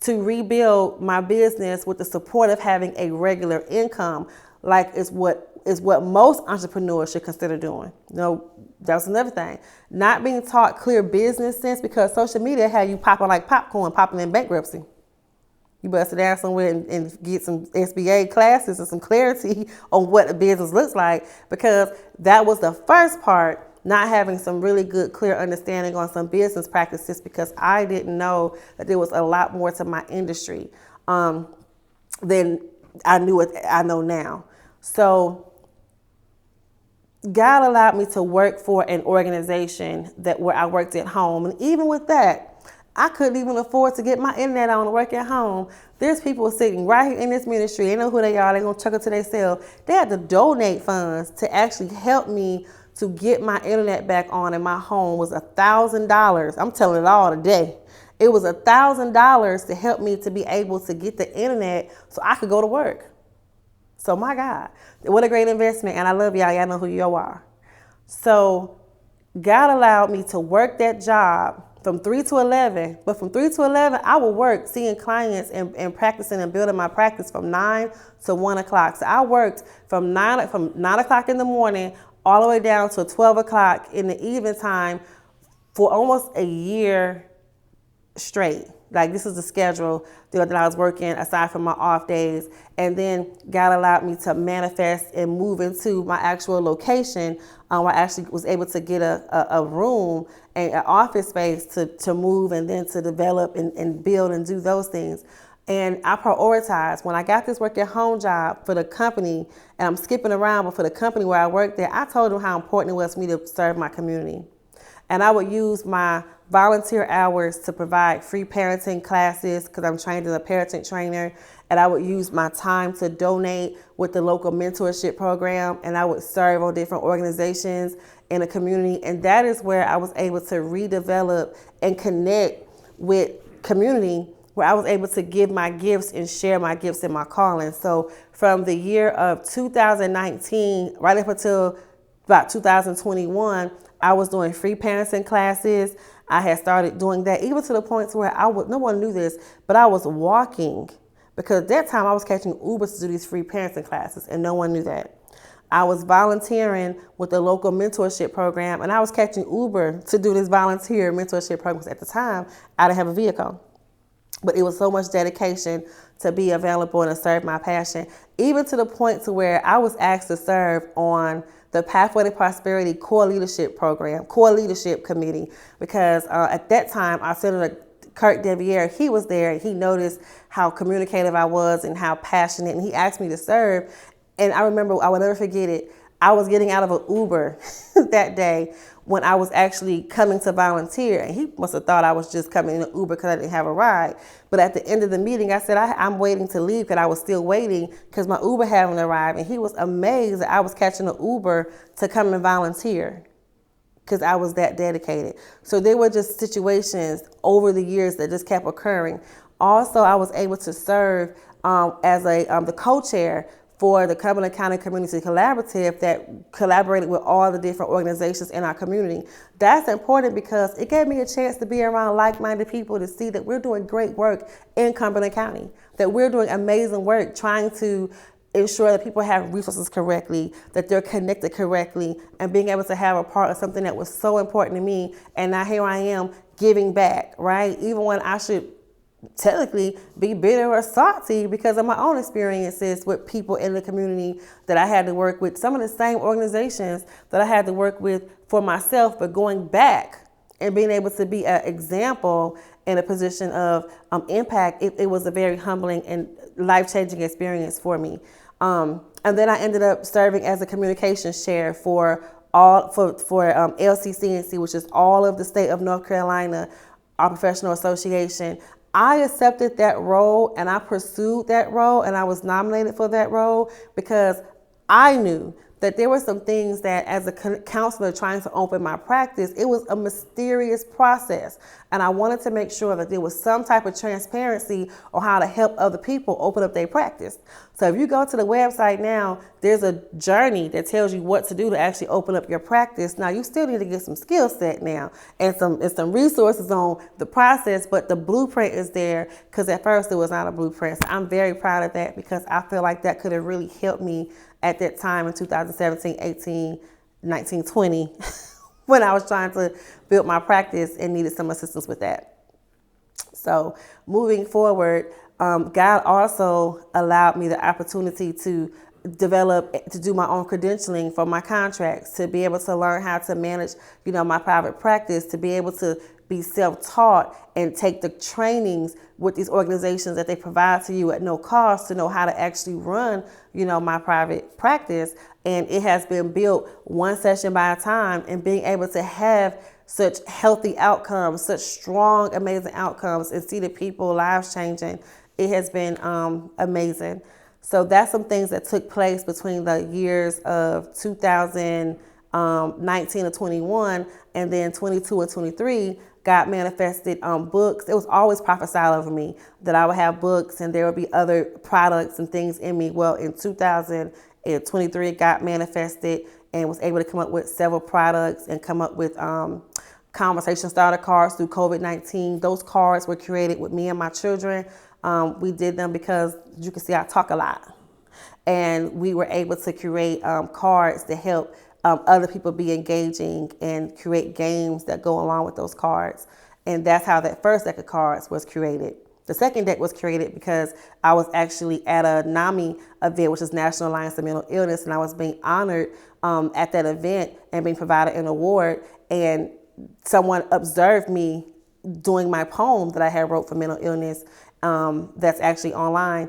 to rebuild my business with the support of having a regular income, like is what most entrepreneurs should consider doing. That was another thing. Not being taught clear business sense, because social media had you popping like popcorn, popping in bankruptcy. You better sit down somewhere and get some SBA classes and some clarity on what a business looks like, because that was the first part, not having some really good, clear understanding on some business practices, because I didn't know that there was a lot more to my industry than I know now. So God allowed me to work for an organization where I worked at home. And even with that, I couldn't even afford to get my internet on and work at home. There's people sitting right here in this ministry. They know who they are. They're going to chuck it to themselves. They had to donate funds to actually help me to get my internet back on in my home. Was $1,000. I'm telling it all today. It was $1,000 to help me to be able to get the internet so I could go to work. So my God, what a great investment. And I love y'all. Y'all know who you are. So God allowed me to work that job from 3 to 11. But from 3 to 11, I would work seeing clients and practicing and building my practice from 9 to 1 o'clock. So I worked from 9 o'clock in the morning all the way down to 12 o'clock in the evening time for almost a year straight. Like, this is the schedule that I was working aside from my off days. And then God allowed me to manifest and move into my actual location. Where I actually was able to get a room and an office space to move and then to develop and build and do those things. And I prioritized. When I got this work at home job for the company, and I'm skipping around, but for the company where I worked there, I told them how important it was for me to serve my community. And I would use my volunteer hours to provide free parenting classes, because I'm trained as a parenting trainer. And I would use my time to donate with the local mentorship program. And I would serve on different organizations in the community. And that is where I was able to redevelop and connect with community, where I was able to give my gifts and share my gifts and my calling. So from the year of 2019, right up until about 2021, I was doing free parenting classes. I had started doing that even to the point where no one knew this, but I was walking, because at that time I was catching Ubers to do these free parenting classes, and no one knew that. I was volunteering with the local mentorship program, and I was catching Uber to do this volunteer mentorship program. At the time, I didn't have a vehicle. But it was so much dedication to be available and to serve my passion, even to the point to where I was asked to serve on the Pathway to Prosperity Core Leadership Program, Core Leadership Committee, because at that time, our Senator Kurt Deviere, he was there and he noticed how communicative I was and how passionate, and he asked me to serve. And I remember, I will never forget it, I was getting out of an Uber that day when I was actually coming to volunteer, and he must have thought I was just coming in an Uber because I didn't have a ride. But at the end of the meeting, I said, I'm waiting to leave because I was still waiting because my Uber hadn't arrived. And he was amazed that I was catching an Uber to come and volunteer because I was that dedicated. So there were just situations over the years that just kept occurring. Also, I was able to serve as the co-chair for the Cumberland County Community Collaborative that collaborated with all the different organizations in our community. That's important because it gave me a chance to be around like-minded people to see that we're doing great work in Cumberland County, that we're doing amazing work trying to ensure that people have resources correctly, that they're connected correctly, and being able to have a part of something that was so important to me. And now here I am giving back, right? Even when I should technically be bitter or salty because of my own experiences with people in the community that I had to work with, some of the same organizations that I had to work with for myself, but going back and being able to be an example in a position of impact, it was a very humbling and life-changing experience for me. And then I ended up serving as a communications chair for LCCNC, which is all of the state of North Carolina, our professional association. I accepted that role and I pursued that role and I was nominated for that role because I knew that there were some things that as a counselor trying to open my practice, it was a mysterious process. And I wanted to make sure that there was some type of transparency on how to help other people open up their practice. So if you go to the website now, there's a journey that tells you what to do to actually open up your practice. Now you still need to get some skill set now and some resources on the process, but the blueprint is there because at first it was not a blueprint. So I'm very proud of that because I feel like that could have really helped me at that time in 2017, 18, 19, 20, when I was trying to build my practice and needed some assistance with that. So moving forward, God also allowed me the opportunity to do my own credentialing for my contracts, to be able to learn how to manage, my private practice, to be able to be self-taught and take the trainings with these organizations that they provide to you at no cost to know how to actually run, my private practice. And it has been built one session by a time, and being able to have such healthy outcomes, such strong, amazing outcomes, and see the people lives changing, it has been amazing. So that's some things that took place between the years of 2019 and 21, and then 22 and 23. God manifested books. It was always prophesied over me that I would have books and there would be other products and things in me. Well, in 2023, God manifested and was able to come up with several products and come up with conversation starter cards through COVID-19. Those cards were created with me and my children. We did them because you can see I talk a lot. And we were able to create cards to help other people be engaging and create games that go along with those cards. And that's how that first deck of cards was created. The second deck was created because I was actually at a NAMI event, which is National Alliance of Mental Illness, and I was being honored at that event and being provided an award. And someone observed me doing my poem that I had wrote for mental illness that's actually online.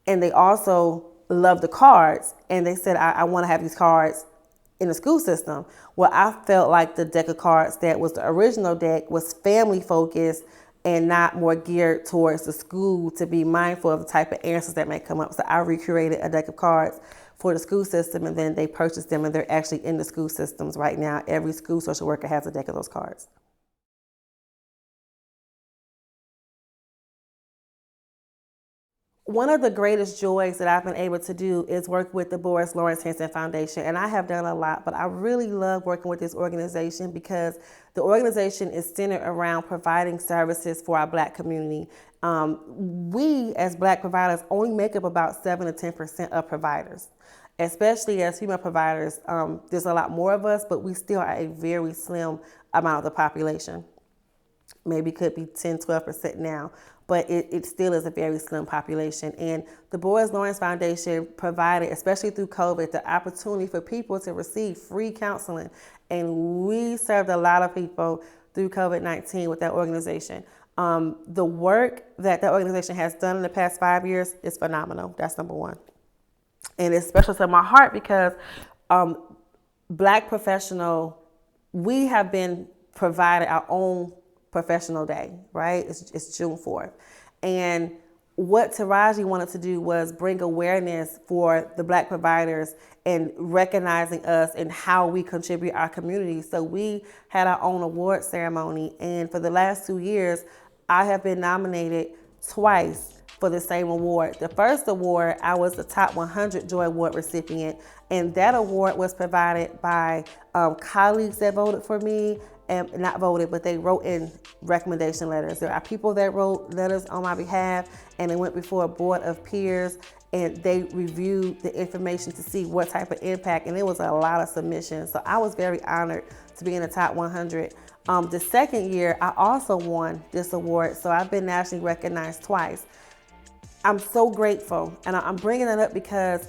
And they also loved the cards, and they said, I want to have these cards in the school system. Well, I felt like the deck of cards that was the original deck was family focused and not more geared towards the school, to be mindful of the type of answers that may come up. So I recreated a deck of cards for the school system, and then they purchased them, and they're actually in the school systems right now. Every school social worker has a deck of those cards. One of the greatest joys that I've been able to do is work with the Lawrence Hanson Foundation. And I have done a lot, but I really love working with this organization because the organization is centered around providing services for our Black community. We, as Black providers, only make up about 7 to 10% of providers. Especially as female providers, there's a lot more of us, but we still are a very slim amount of the population. Maybe could be 10, 12% now. but it still is a very slim population. And the Boys Lawrence Foundation provided, especially through COVID, the opportunity for people to receive free counseling. And we served a lot of people through COVID-19 with that organization. The work that organization has done in the past 5 years is phenomenal. That's number one. And it's special to my heart because Black professional, we have been provided our own professional day, right? It's June 4th. And what Taraji wanted to do was bring awareness for the Black providers and recognizing us and how we contribute our community. So we had our own award ceremony. And for the last 2 years, I have been nominated twice for the same award. The first award, I was the top 100 Joy Award recipient. And that award was provided by colleagues that voted for me. And not voted, but they wrote in recommendation letters. There are people that wrote letters on my behalf, and they went before a board of peers, and they reviewed the information to see what type of impact, and it was a lot of submissions. So I was very honored to be in the top 100. The second year, I also won this award, so I've been nationally recognized twice. I'm so grateful, and I'm bringing that up because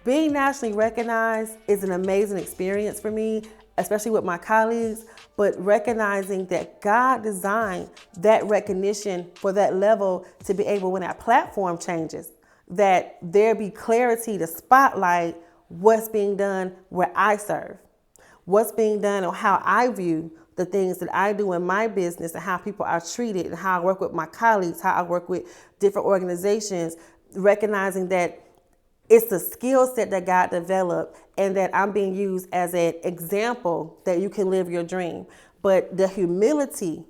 being nationally recognized is an amazing experience for me, especially with my colleagues, but recognizing that God designed that recognition for that level to be able, when that platform changes, that there be clarity to spotlight what's being done where I serve, what's being done or how I view the things that I do in my business and how people are treated and how I work with my colleagues, how I work with different organizations, recognizing that it's the skill set that God developed and that I'm being used as an example that you can live your dream. But the humility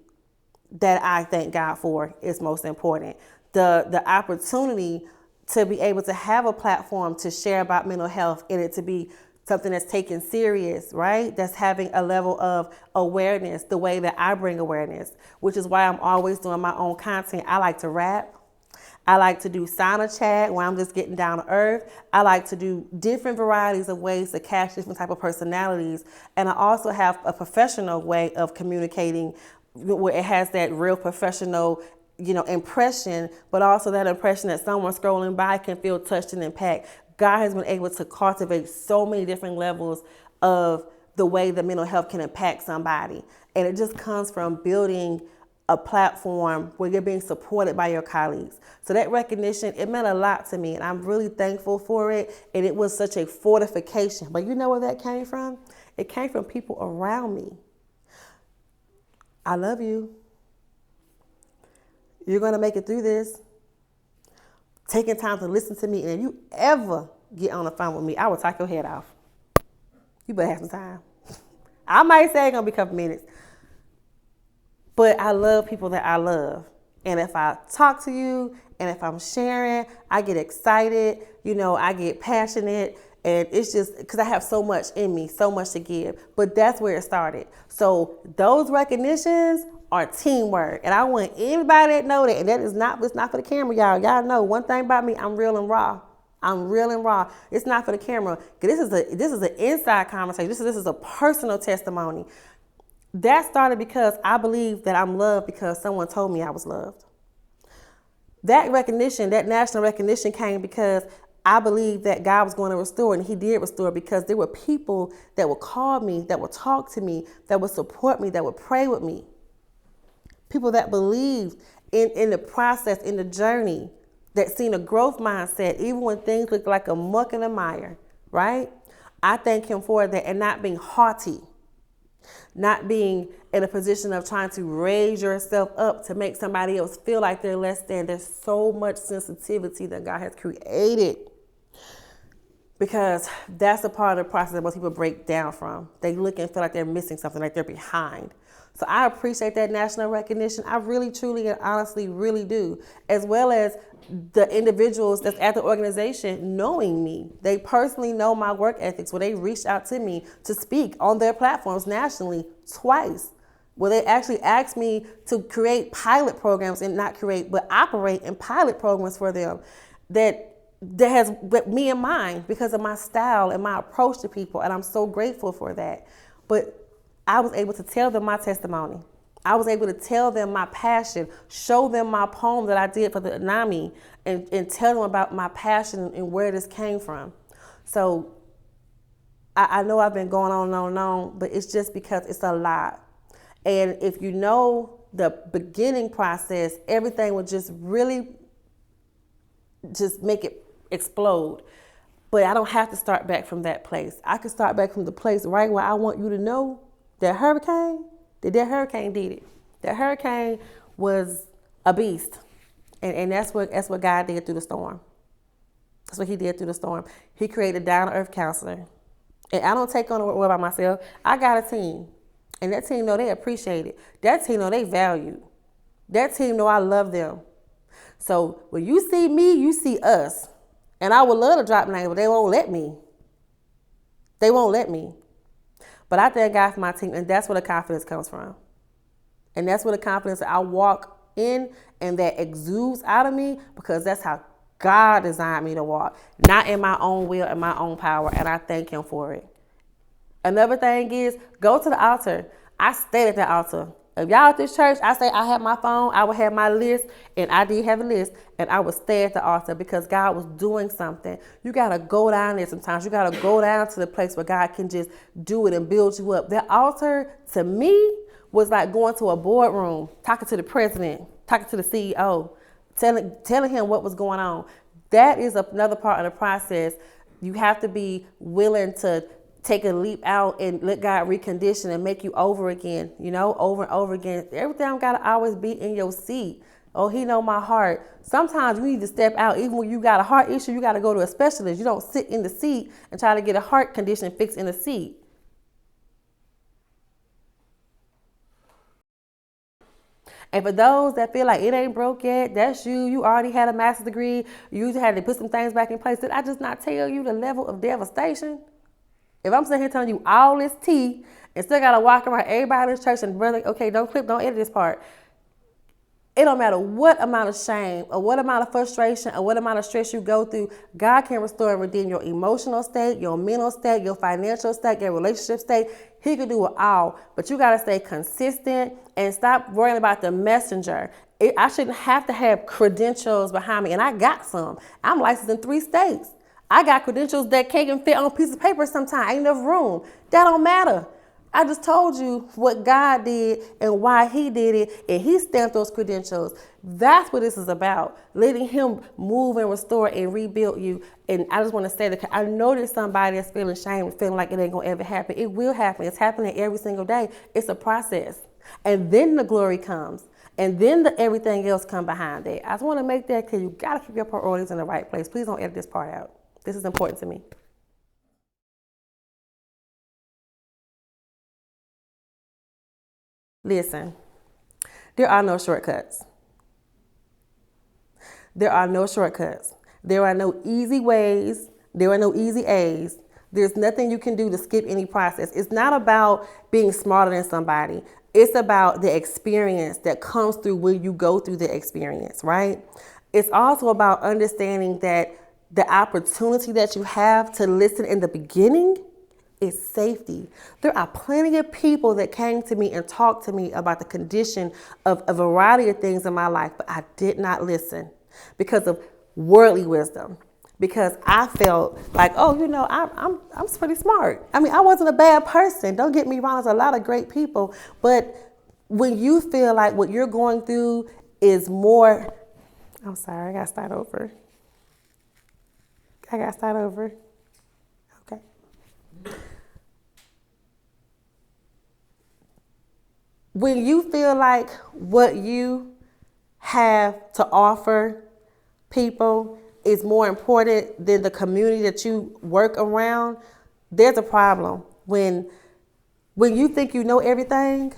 that I thank God for is most important. The opportunity to be able to have a platform to share about mental health and it to be something that's taken serious, right? That's having a level of awareness the way that I bring awareness, which is why I'm always doing my own content. I like to rap. I like to do sauna chat where I'm just getting down to earth. I like to do different varieties of ways to catch different type of personalities. And I also have a professional way of communicating where it has that real professional, impression, but also that impression that someone scrolling by can feel touched and impacted. God has been able to cultivate so many different levels of the way that mental health can impact somebody. And it just comes from building a platform where you're being supported by your colleagues. So that recognition, it meant a lot to me, and I'm really thankful for it. And it was such a fortification. But you know where that came from? It came from people around me. I love you. You're gonna make it through this. Taking time to listen to me, and if you ever get on the phone with me, I will take your head off. You better have some time. I might say it's gonna be a couple minutes. But I love people that I love. And if I talk to you and if I'm sharing, I get excited, I get passionate. And it's just because I have so much in me, so much to give. But that's where it started. So those recognitions are teamwork. And I want everybody that know that. And that is not, it's not for the camera, y'all. Y'all know one thing about me, I'm real and raw. I'm real and raw. It's not for the camera. This is an inside conversation. This is a personal testimony. That started because I believe that I'm loved because someone told me I was loved. That recognition, that national recognition came because I believed that God was going to restore, and he did restore because there were people that would call me, that would talk to me, that would support me, that would pray with me. People that believed in the process, in the journey, that seen a growth mindset, even when things look like a muck and a mire, right? I thank him for that, and not being haughty. Not being in a position of trying to raise yourself up to make somebody else feel like they're less than. There's so much sensitivity that God has created because that's a part of the process that most people break down from. They look and feel like they're missing something, like they're behind. So I appreciate that national recognition. I really, truly, and honestly really do, as well as the individuals that's at the organization knowing me. They personally know my work ethics where they reached out to me to speak on their platforms nationally twice, where they actually asked me to create pilot programs and not create, but operate in pilot programs for them that has me in mind because of my style and my approach to people. And I'm so grateful for that. But I was able to tell them my testimony. I was able to tell them my passion, show them my poem that I did for the tsunami, and tell them about my passion and where this came from. So I know I've been going on and on and on, but it's just because it's a lot. And if you know the beginning process, everything would just really just make it explode. But I don't have to start back from that place. I can start back from the place right where I want you to know that hurricane did it. That hurricane was a beast. And that's what God did through the storm. That's what he did through the storm. He created a down-to-earth counselor. And I don't take on the work by myself. I got a team. And that team know they appreciate it. That team know they value. That team know I love them. So when you see me, you see us. And I would love to drop names, but they won't let me. They won't let me. But I thank God for my team, and that's where the confidence comes from. And that's where the confidence I walk in and that exudes out of me, because that's how God designed me to walk, not in my own will and my own power, and I thank him for it. Another thing is, go to the altar. I stayed at the altar. If y'all at this church, I say I have my phone, I would have my list, and I did have a list, and I would stay at the altar because God was doing something. You got to go down there sometimes. You got to go down to the place where God can just do it and build you up. That altar, to me, was like going to a boardroom, talking to the president, talking to the CEO, telling him what was going on. That is another part of the process. You have to be willing to take a leap out and let God recondition and make you over again, over and over again. Everything got to always be in your seat. Oh, he know my heart. Sometimes you need to step out. Even when you got a heart issue, you got to go to a specialist. You don't sit in the seat and try to get a heart condition fixed in the seat. And for those that feel like it ain't broke yet, that's you. You already had a master's degree. You had to put some things back in place. Did I just not tell you the level of devastation? If I'm sitting here telling you all this tea and still got to walk around everybody in this church and brother, okay, don't edit this part. It don't matter what amount of shame or what amount of frustration or what amount of stress you go through, God can restore and redeem your emotional state, your mental state, your financial state, your relationship state. He can do it all, but you got to stay consistent and stop worrying about the messenger. I shouldn't have to have credentials behind me, and I got some. I'm licensed in 3 states. I got credentials that can't even fit on a piece of paper sometimes. Ain't enough room. That don't matter. I just told you what God did and why he did it, and he stamped those credentials. That's what this is about, letting him move and restore and rebuild you. And I just want to say that I know there's somebody that's feeling shame, feeling like it ain't going to ever happen. It will happen. It's happening every single day. It's a process. And then the glory comes. And then everything else come behind it. I just want to make that clear. You got to keep your priorities in the right place. Please don't edit this part out. This is important to me. Listen, there are no shortcuts. There are no shortcuts. There are no easy ways. There are no easy A's. There's nothing you can do to skip any process. It's not about being smarter than somebody. It's about the experience that comes through when you go through the experience, right? It's also about understanding that the opportunity that you have to listen in the beginning is safety. There are plenty of people that came to me and talked to me about the condition of a variety of things in my life, but I did not listen because of worldly wisdom. Because I felt like, I'm pretty smart. I mean, I wasn't a bad person. Don't get me wrong. There's a lot of great people, but when you feel like what you're going through is more, I'm sorry, I gotta start over. Okay. When you feel like what you have to offer people is more important than the community that you work around, there's a problem. When you think you know everything,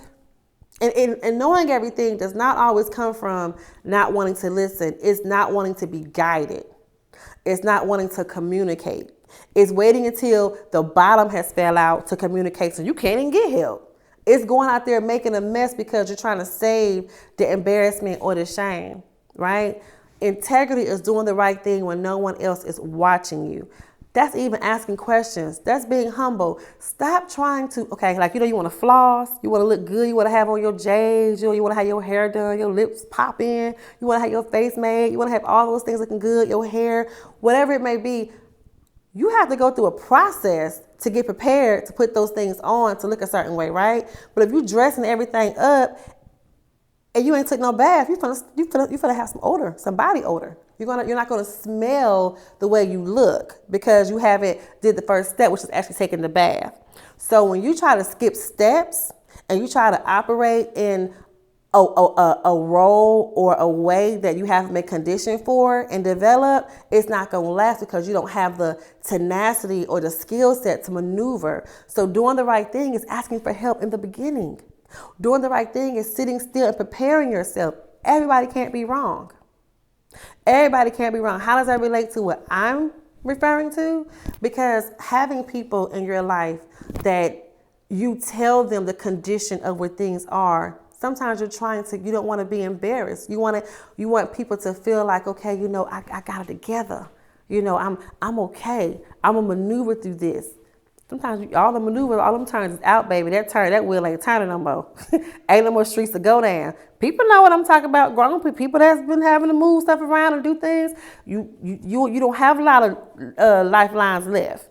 and knowing everything does not always come from not wanting to listen. It's not wanting to be guided. It's not wanting to communicate. It's waiting until the bottom has fell out to communicate so you can't even get help. It's going out there making a mess because you're trying to save the embarrassment or the shame, right? Integrity is doing the right thing when no one else is watching you. That's even asking questions. That's being humble. Stop trying to, okay, like, you want to floss, you want to look good, you want to have on your J's, you want to have your hair done, your lips pop in, you want to have your face made, you want to have all those things looking good, your hair, whatever it may be. You have to go through a process to get prepared to put those things on to look a certain way, right? But if you dressing everything up and you ain't took no bath, you finna have some odor, some body odor. You're not gonna smell the way you look because you haven't did the first step, which is actually taking the bath. So when you try to skip steps and you try to operate in a role or a way that you haven't been conditioned for and develop, it's not gonna last because you don't have the tenacity or the skill set to maneuver. So doing the right thing is asking for help in the beginning. Doing the right thing is sitting still and preparing yourself. Everybody can't be wrong. Everybody can't be wrong. How does that relate to what I'm referring to? Because having people in your life that you tell them the condition of where things are, sometimes you don't want to be embarrassed. You want people to feel like, okay, I got it together. I'm okay. I'm gonna maneuver through this. Sometimes all the maneuvers, all them turns is out, baby. That wheel ain't turning no more. Ain't no more streets to go down. People know what I'm talking about. Grown people that's been having to move stuff around and do things. You don't have a lot of lifelines left.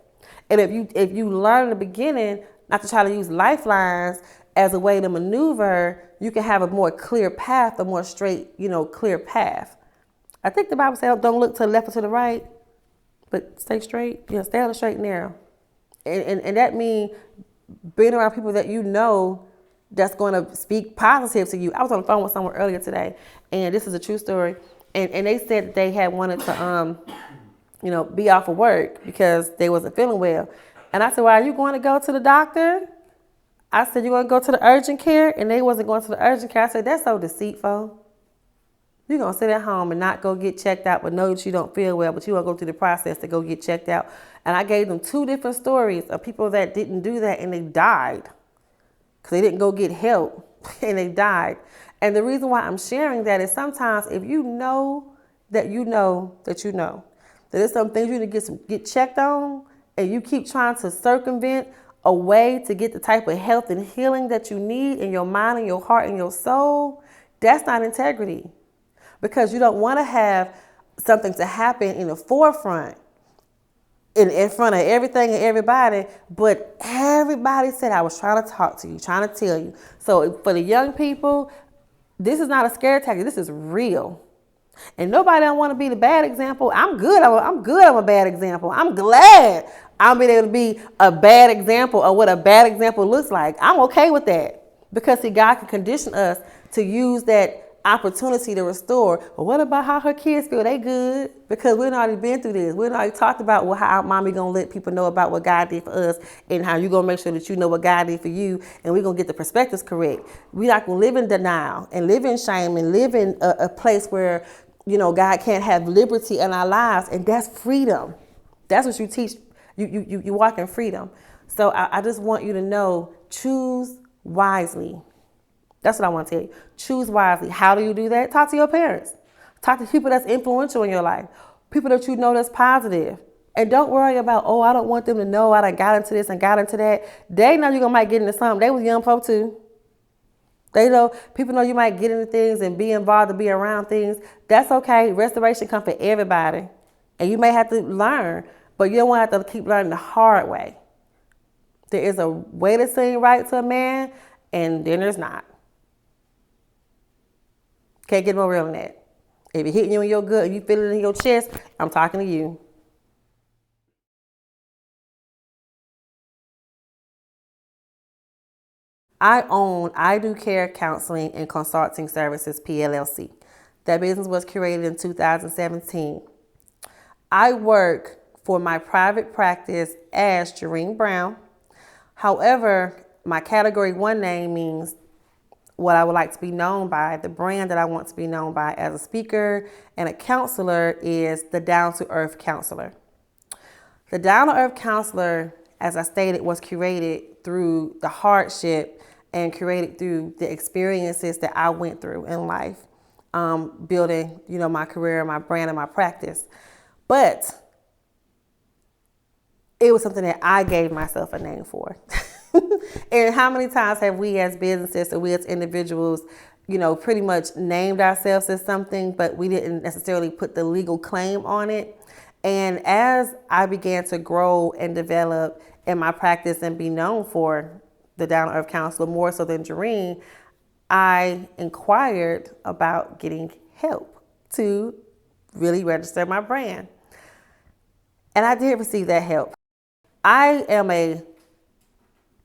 And if you learn in the beginning not to try to use lifelines as a way to maneuver, you can have a more clear path, a more straight, clear path. I think the Bible says don't look to the left or to the right, but stay straight. Stay on the straight and narrow. And that means being around people that that's going to speak positive to you. I was on the phone with someone earlier today, and this is a true story. And they said that they had wanted to, be off of work because they wasn't feeling well. And I said, well, are you going to go to the doctor? I said, you're going to go to the urgent care? And they wasn't going to the urgent care. I said, that's so deceitful. You're going to sit at home and not go get checked out, but know that you don't feel well, but you want to go through the process to go get checked out. And I gave them 2 different stories of people that didn't do that and they died because they didn't go get help and they died. And the reason why I'm sharing that is sometimes if you know that there's some things you need to get checked on and you keep trying to circumvent a way to get the type of health and healing that you need in your mind and your heart and your soul, that's not integrity. Because you don't want to have something to happen in the forefront, in front of everything and everybody, but everybody said, I was trying to talk to you, trying to tell you. So for the young people, this is not a scare tactic. This is real. And nobody don't want to be the bad example. I'm good. I'm a bad example. I'm glad I'm being able to be a bad example of what a bad example looks like. I'm okay with that because see, God can condition us to use that opportunity to restore. But what about how her kids feel? They good because we've already been through this. We've already talked about how mommy gonna let people know about what God did for us and how you gonna make sure that you know what God did for you, and we're gonna get the perspectives correct. We're not gonna live in denial and live in shame and live in a place where God can't have liberty in our lives, and that's freedom. That's what you teach. You walk in freedom. So I just want you to know, choose wisely. That's what I want to tell you. Choose wisely. How do you do that? Talk to your parents. Talk to people that's influential in your life. People that you know that's positive. And don't worry about, I don't want them to know I done got into this and got into that. They know you might get into something. They was young folk too. People know you might get into things and be involved and be around things. That's okay. Restoration comes for everybody. And you may have to learn, but you don't want to have to keep learning the hard way. There is a way to sing right to a man, and then there's not. Can't get more real than that. If it hitting you in your gut, you feel it in your chest, I'm talking to you. I Do Care Counseling and Consulting Services, PLLC. That business was created in 2017. I work for my private practice as Jewrine Brown. However, my Category 1 name means what I would like to be known by. The brand that I want to be known by as a speaker and a counselor is the Down to Earth Counselor. The Down to Earth Counselor, as I stated, was created through the hardship and created through the experiences that I went through in life, building, my career, my brand, and my practice. But It was something that I gave myself a name for. And how many times have we as businesses or we as individuals, pretty much named ourselves as something, but we didn't necessarily put the legal claim on it. And as I began to grow and develop in my practice and be known for the Down to Earth counselor more so than Jewrine, I inquired about getting help to really register my brand. And I did receive that help. I am a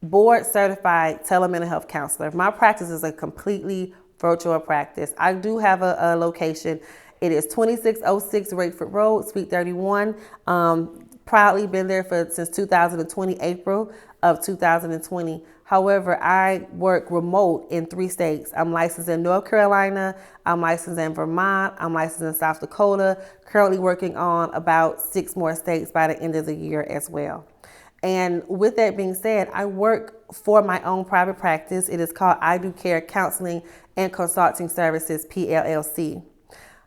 board certified telemental health counselor. My practice is a completely virtual practice. I do have a location. It is 2606 Rakeford Road, Suite 31. Proudly been there since 2020, April of 2020. However, I work remote in 3 states. I'm licensed in North Carolina, I'm licensed in Vermont, I'm licensed in South Dakota, currently working on about 6 more states by the end of the year as well. And with that being said, I work for my own private practice. It is called I Do Care Counseling and Consulting Services, PLLC.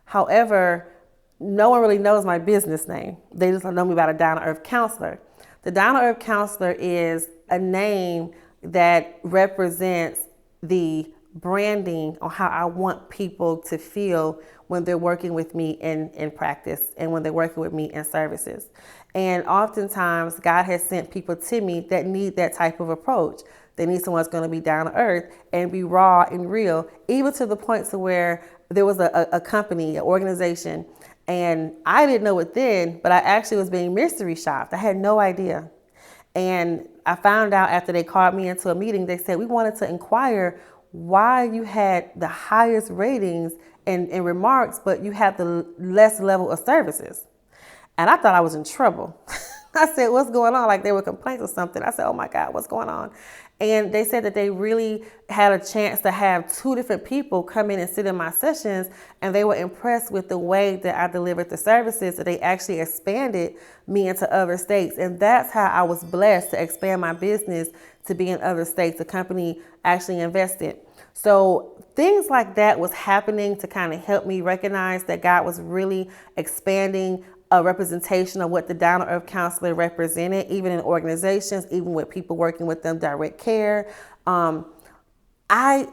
However, no one really knows my business name. They just know me by the Down to Earth Counselor. The Down to Earth Counselor is a name that represents the branding on how I want people to feel when they're working with me in practice and when they're working with me in services. And oftentimes God has sent people to me that need that type of approach. They need someone that's going to be down to earth and be raw and real, even to the point to where there was a company, an organization, and I didn't know it then, but I actually was being mystery shopped. I had no idea. And I found out after they called me into a meeting, they said, we wanted to inquire why you had the highest ratings and remarks, but you had the less level of services. And I thought I was in trouble. I said, what's going on? Like there were complaints or something. I said, oh my God, what's going on? And they said that they really had a chance to have 2 different people come in and sit in my sessions, and they were impressed with the way that I delivered the services, that they actually expanded me into other states. And that's how I was blessed to expand my business to be in other states. The company actually invested. So things like that was happening to kind of help me recognize that God was really expanding a representation of what the Down to Earth Counselor represented, even in organizations, even with people working with them direct care. I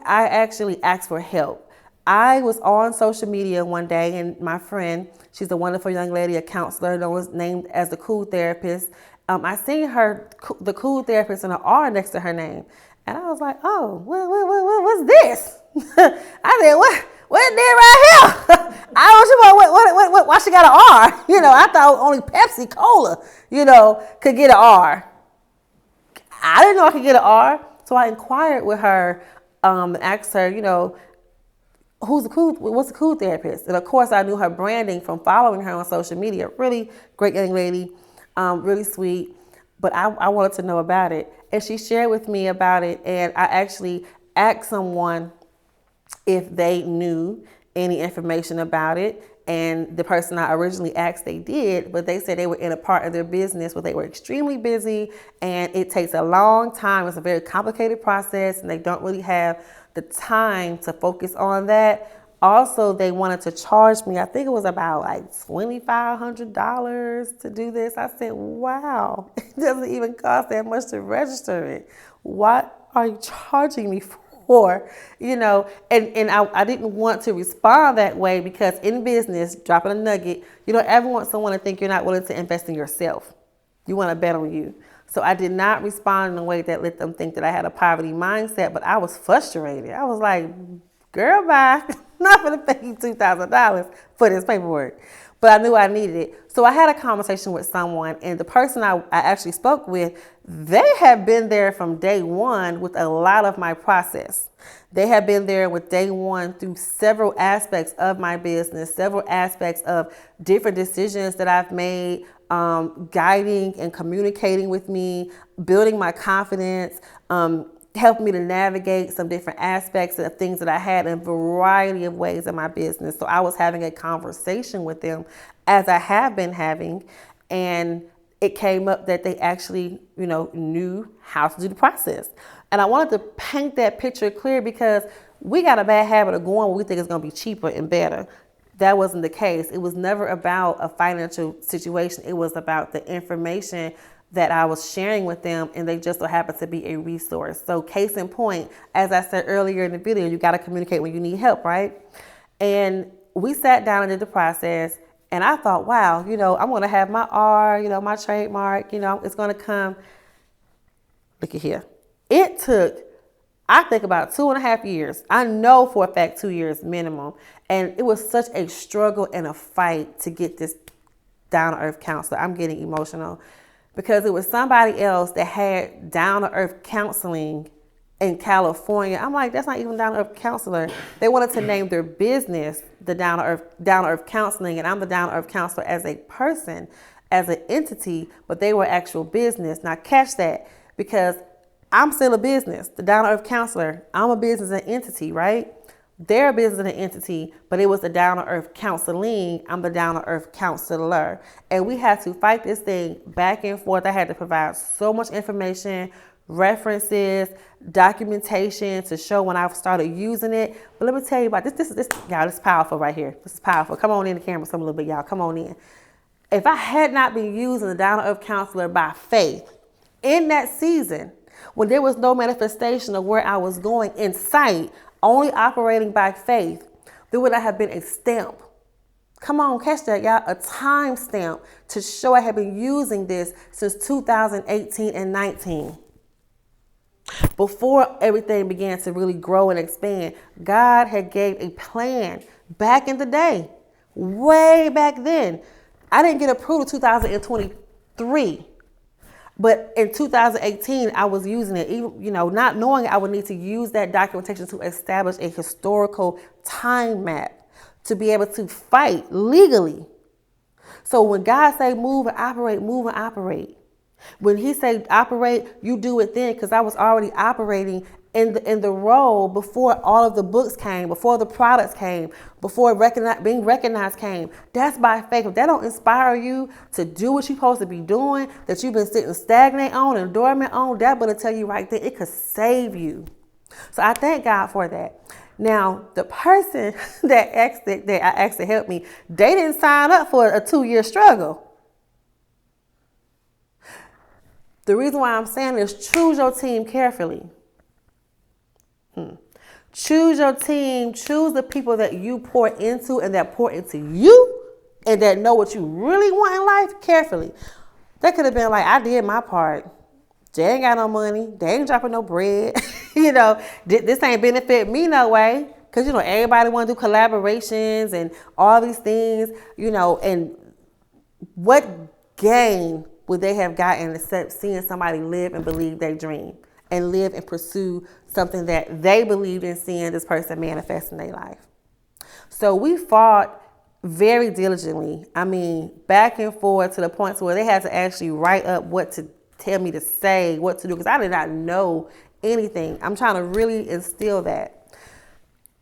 actually asked for help. I was on social media one day, and my friend, she's a wonderful young lady, a counselor, named as the Cool Therapist. I seen her, the Cool Therapist, and an R next to her name. And I was like, oh, what's this? I said, what did right here? I was why she got an R? I thought only Pepsi Cola, could get an R. I didn't know I could get an R. So I inquired with her, and asked her, what's the Cool Therapist? And of course I knew her branding from following her on social media. Really great young lady, really sweet. But I wanted to know about it. And she shared with me about it. And I actually asked someone if they knew any information about it. And the person I originally asked, they did, but they said they were in a part of their business where they were extremely busy and it takes a long time. It's a very complicated process and they don't really have the time to focus on that. Also, they wanted to charge me, I think it was about like $2,500 to do this. I said, wow, it doesn't even cost that much to register it. What are you charging me for? And I didn't want to respond that way because in business, dropping a nugget, you don't ever want someone to think you're not willing to invest in yourself. You want to bet on you. So I did not respond in a way that let them think that I had a poverty mindset, but I was frustrated. I was like, girl, bye. Not going to pay you $2,000 for this paperwork. But I knew I needed it. So I had a conversation with someone, and the person I actually spoke with, they had been there from day one with a lot of my process. They had been there with day one through several aspects of my business, several aspects of different decisions that I've made, guiding and communicating with me, building my confidence, helped me to navigate some different aspects of things that I had in a variety of ways in my business. So I was having a conversation with them as I have been having, and it came up that they actually, knew how to do the process. And I wanted to paint that picture clear because we got a bad habit of going where we think it's going to be cheaper and better. That wasn't the case. It was never about a financial situation. It was about the information that I was sharing with them, and they just so happened to be a resource. So case in point, as I said earlier in the video, you got to communicate when you need help, right? And we sat down and did the process, and I thought, wow, I'm going to have my R, my trademark, it's going to come. Look at here. It took, I think, about 2.5 years. I know for a fact 2 years minimum. And it was such a struggle and a fight to get this down-to-earth counselor. I'm getting emotional because it was somebody else that had down-to-earth counseling in California. I'm like, that's not even down-to-earth counselor. They wanted to name their business the down-to-earth counseling, and I'm the down-to-earth counselor as a person, as an entity, but they were actual business. Now catch that, because I'm still a business, the down-to-earth counselor. I'm a business and entity, right? They're a business and an entity, but it was the down-to-earth counseling. I'm the down-to-earth counselor. And we had to fight this thing back and forth. I had to provide so much information, references, documentation to show when I started using it. But let me tell you about this. Y'all, this is powerful right here. This is powerful. Come on in the camera some a little bit, y'all. Come on in. If I had not been using the down-to-earth counselor by faith in that season, when there was no manifestation of where I was going in sight, only operating by faith, there would not have been a stamp. Come on, catch that, y'all. A time stamp to show I have been using this since 2018 and 19. Before everything began to really grow and expand, God had gave a plan back in the day, way back then. I didn't get approved in 2023. But in 2018, I was using it, even, not knowing I would need to use that documentation to establish a historical time map to be able to fight legally. So when God say move and operate, move and operate. When he said operate, you do it then, because I was already operating in the role before all of the books came, before the products came, before being recognized came. That's by faith. If that don't inspire you to do what you're supposed to be doing, that you've been sitting stagnant on and dormant on, that better tell you right there, it could save you. So I thank God for that. Now, the person that I asked to help me, they didn't sign up for a 2-year struggle. The reason why I'm saying is choose your team carefully. Choose your team, choose the people that you pour into and that pour into you and that know what you really want in life carefully. That could have been like, I did my part. They ain't got no money. They ain't dropping no bread. This ain't benefit me no way. Because, everybody want to do collaborations and all these things, and what gain would they have gotten except seeing somebody live and believe their dream and live and pursue something that they believed in, seeing this person manifest in their life? So we fought very diligently. Back and forth to the point where they had to actually write up what to tell me to say, what to do, because I did not know anything. I'm trying to really instill that.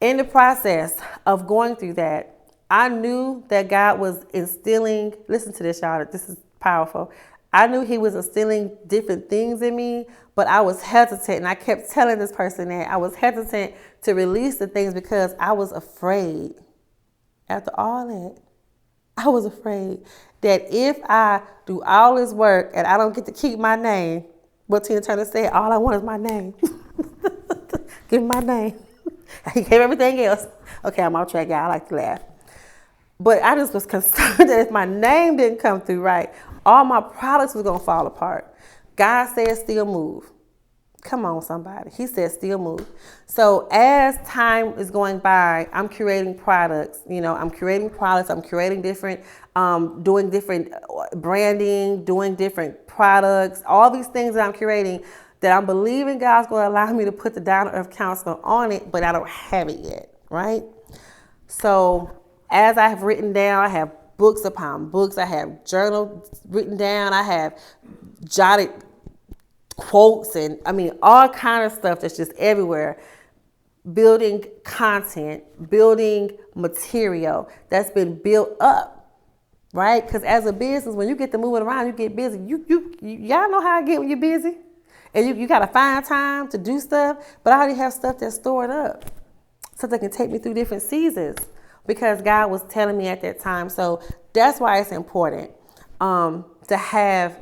In the process of going through that, I knew that God was instilling, listen to this, y'all, this is powerful. I knew he was instilling different things in me, but I was hesitant, and I kept telling this person that I was hesitant to release the things because I was afraid. After all that, I was afraid that if I do all this work and I don't get to keep my name, what Tina Turner said, all I want is my name. Give me my name. He gave everything else. Okay, I'm off track, y'all. I like to laugh. But I just was concerned that if my name didn't come through right, all my products was going to fall apart. God said still move. Come on, somebody. He said still move. So as time is going by, I'm curating products. I'm curating different, doing different branding, doing different products, all these things that I'm curating that I'm believing God's going to allow me to put the down-to-earth counselor on it, but I don't have it yet, right? So as I have written down, I have books upon books. I have journals written down. I have jotted quotes and all kind of stuff that's just everywhere. Building content, building material that's been built up, right? Because as a business, when you get to moving around, you get busy. Y'all know how I get when you're busy. And you got to find time to do stuff. But I already have stuff that's stored up so that can take me through different seasons because God was telling me at that time. So that's why it's important to have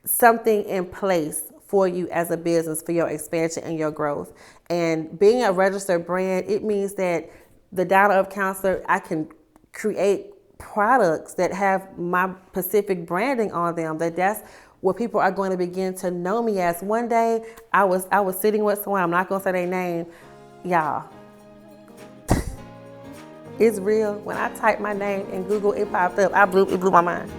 something in place for you as a business, for your expansion and your growth. And being a registered brand, it means that the Down to Earth Counselor, I can create products that have my specific branding on them, that's what people are going to begin to know me as. One day I was sitting with someone, I'm not gonna say their name, y'all. It's real. When I typed my name in Google, it popped up. It blew my mind.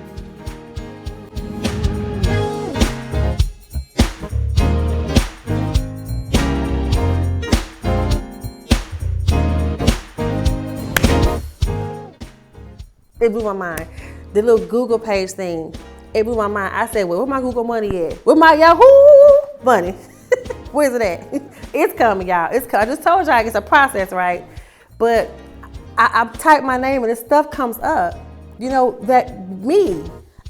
It blew my mind. The little Google page thing, it blew my mind. I said, well, where my Google money at? Where my Yahoo money? Where's it at? It's coming, y'all. It's coming. I just told y'all it's a process, right? But I type my name and this stuff comes up. You know, that me.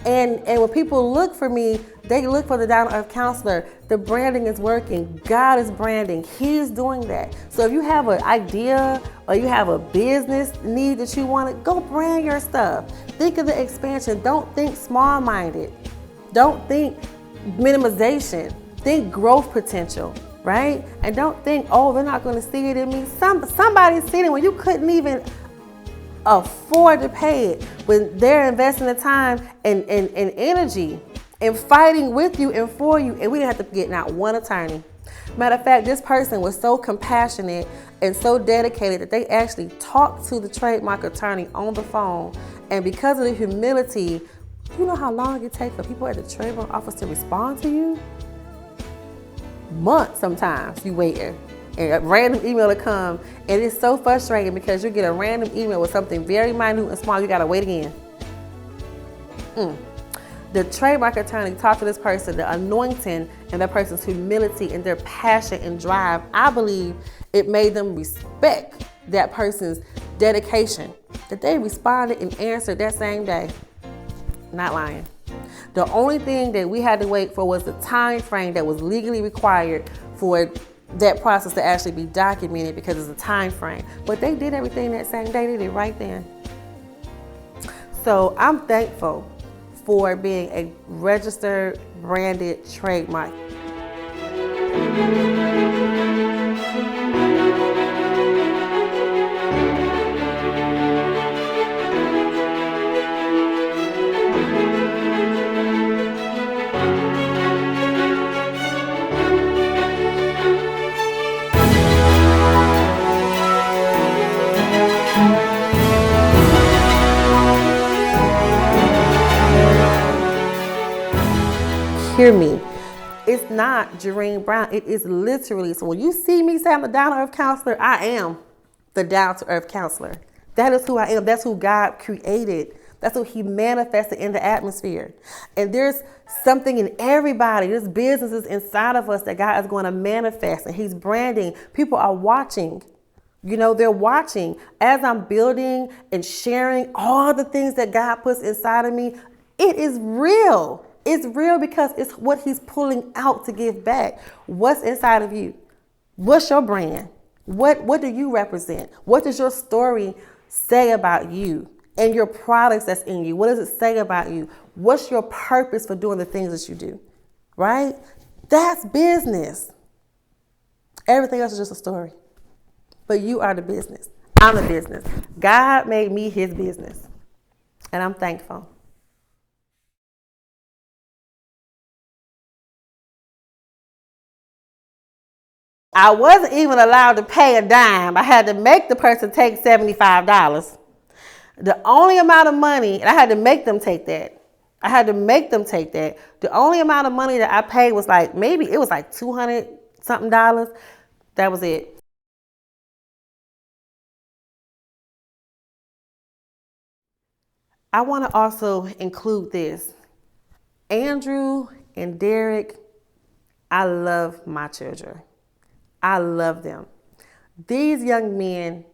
And when people look for me, they look for the Down to Earth Counselor. The branding is working. God is branding. He's doing that. So if you have an idea or you have a business need that you want to, go brand your stuff. Think of the expansion. Don't think small-minded. Don't think minimization. Think growth potential, right? And don't think, oh, they're not going to see it in me. Somebody's seen it when you couldn't even afford to pay it, when they're investing the time and energy and fighting with you and for you, and we didn't have to get not one attorney. Matter of fact, this person was so compassionate and so dedicated that they actually talked to the trademark attorney on the phone. And because of the humility, you know how long it takes for people at the trademark office to respond to you? Months sometimes you waiting. And a random email will come, and it's so frustrating because you get a random email with something very minute and small, you gotta wait again. The trademark attorney talked to this person, the anointing and that person's humility and their passion and drive, I believe it made them respect that person's dedication, that they responded and answered that same day. Not lying. The only thing that we had to wait for was the time frame that was legally required for that process to actually be documented, because it's a time frame. But they did everything that same day. They did it right then. So I'm thankful for being a registered, branded trademark. Hear me. It's not Jewrine Brown. It is literally. So when you see me say I'm the Down to Earth Counselor, I am the Down to Earth Counselor. That is who I am. That's who God created. That's who He manifested in the atmosphere. And there's something in everybody. There's businesses inside of us that God is going to manifest, and He's branding. People are watching. You know, they're watching as I'm building and sharing all the things that God puts inside of me. It is real. It's real because it's what He's pulling out to give back. What's inside of you? What's your brand? What do you represent? What does your story say about you and your products that's in you? What does it say about you? What's your purpose for doing the things that you do? Right? That's business. Everything else is just a story. But you are the business. I'm the business. God made me His business. And I'm thankful. I wasn't even allowed to pay a dime. I had to make the person take $75. The only amount of money, and I had to make them take that. The only amount of money that I paid was maybe it was $200 something. That was it. I want to also include this. Andrew and Derek, I love my children. I love them. These young men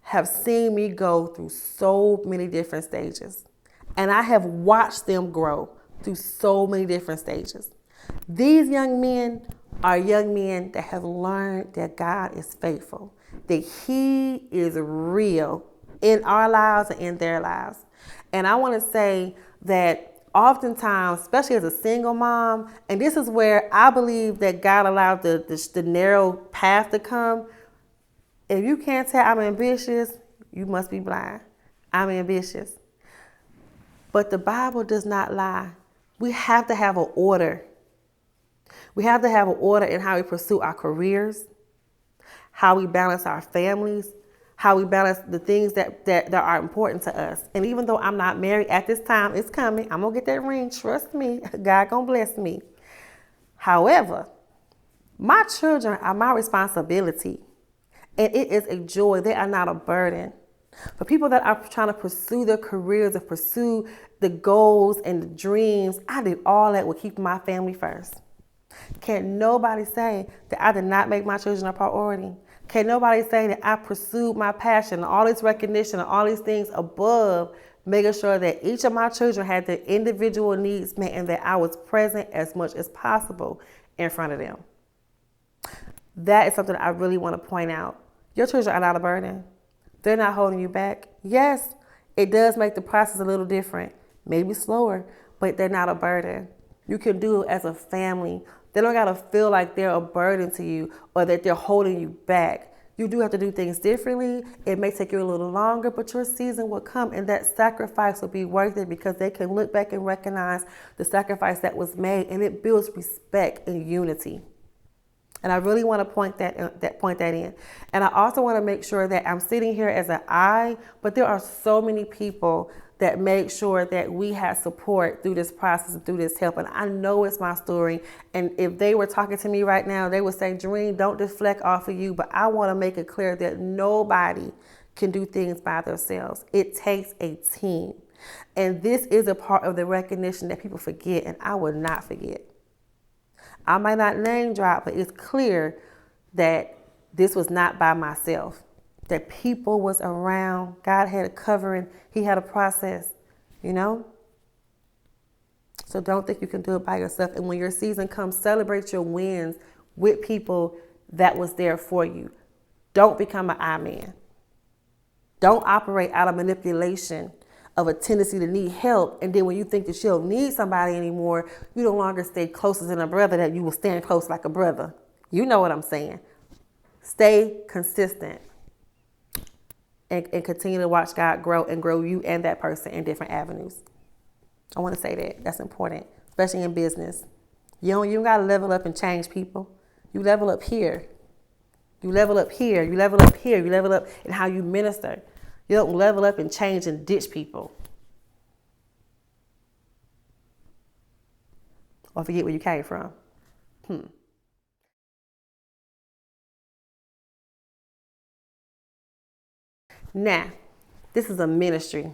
have seen me go through so many different stages, and I have watched them grow through so many different stages. These young men are young men that have learned that God is faithful, that He is real in our lives and in their lives. And I want to say that oftentimes, especially as a single mom, and this is where I believe that God allowed the narrow path to come. If you can't tell I'm ambitious, you must be blind. I'm ambitious. But the Bible does not lie. We have to have an order. We have to have an order in how we pursue our careers, how we balance our families, how we balance the things that are important to us. And even though I'm not married at this time, it's coming. I'm going to get that ring. Trust me. God going to bless me. However, my children are my responsibility. And it is a joy. They are not a burden. For people that are trying to pursue their careers and pursue the goals and the dreams, I did all that with keeping my family first. Can't nobody say that I did not make my children a priority. Can't nobody say that I pursued my passion and all this recognition and all these things above making sure that each of my children had their individual needs met and that I was present as much as possible in front of them. That is something I really want to point out. Your children are not a burden. They're not holding you back. Yes, it does make the process a little different, maybe slower, but they're not a burden. You can do it as a family. They don't got to feel like they're a burden to you or that they're holding you back. You do have to do things differently. It may take you a little longer, but your season will come and that sacrifice will be worth it because they can look back and recognize the sacrifice that was made, and it builds respect and unity. And I really want to point that in. And I also want to make sure that I'm sitting here as an I, but there are so many people that make sure that we have support through this process and through this help. And I know it's my story. And if they were talking to me right now, they would say, Jewrine, don't deflect off of you. But I want to make it clear that nobody can do things by themselves. It takes a team. And this is a part of the recognition that people forget, and I will not forget. I might not name drop, but it's clear that this was not by myself. That people was around. God had a covering. He had a process, you know? So don't think you can do it by yourself. And when your season comes, celebrate your wins with people that was there for you. Don't become an I man. Don't operate out of manipulation of a tendency to need help. And then when you think that you don't need somebody anymore, you no longer stay closer than a brother that you will stand close like a brother. You know what I'm saying. Stay consistent. And continue to watch God grow and grow you and that person in different avenues. I want to say that. That's important, especially in business. You don't got to level up and change people. You level up here. You level up here. You level up here. You level up in how you minister. You don't level up and change and ditch people. Or forget where you came from. Now, this is a ministry.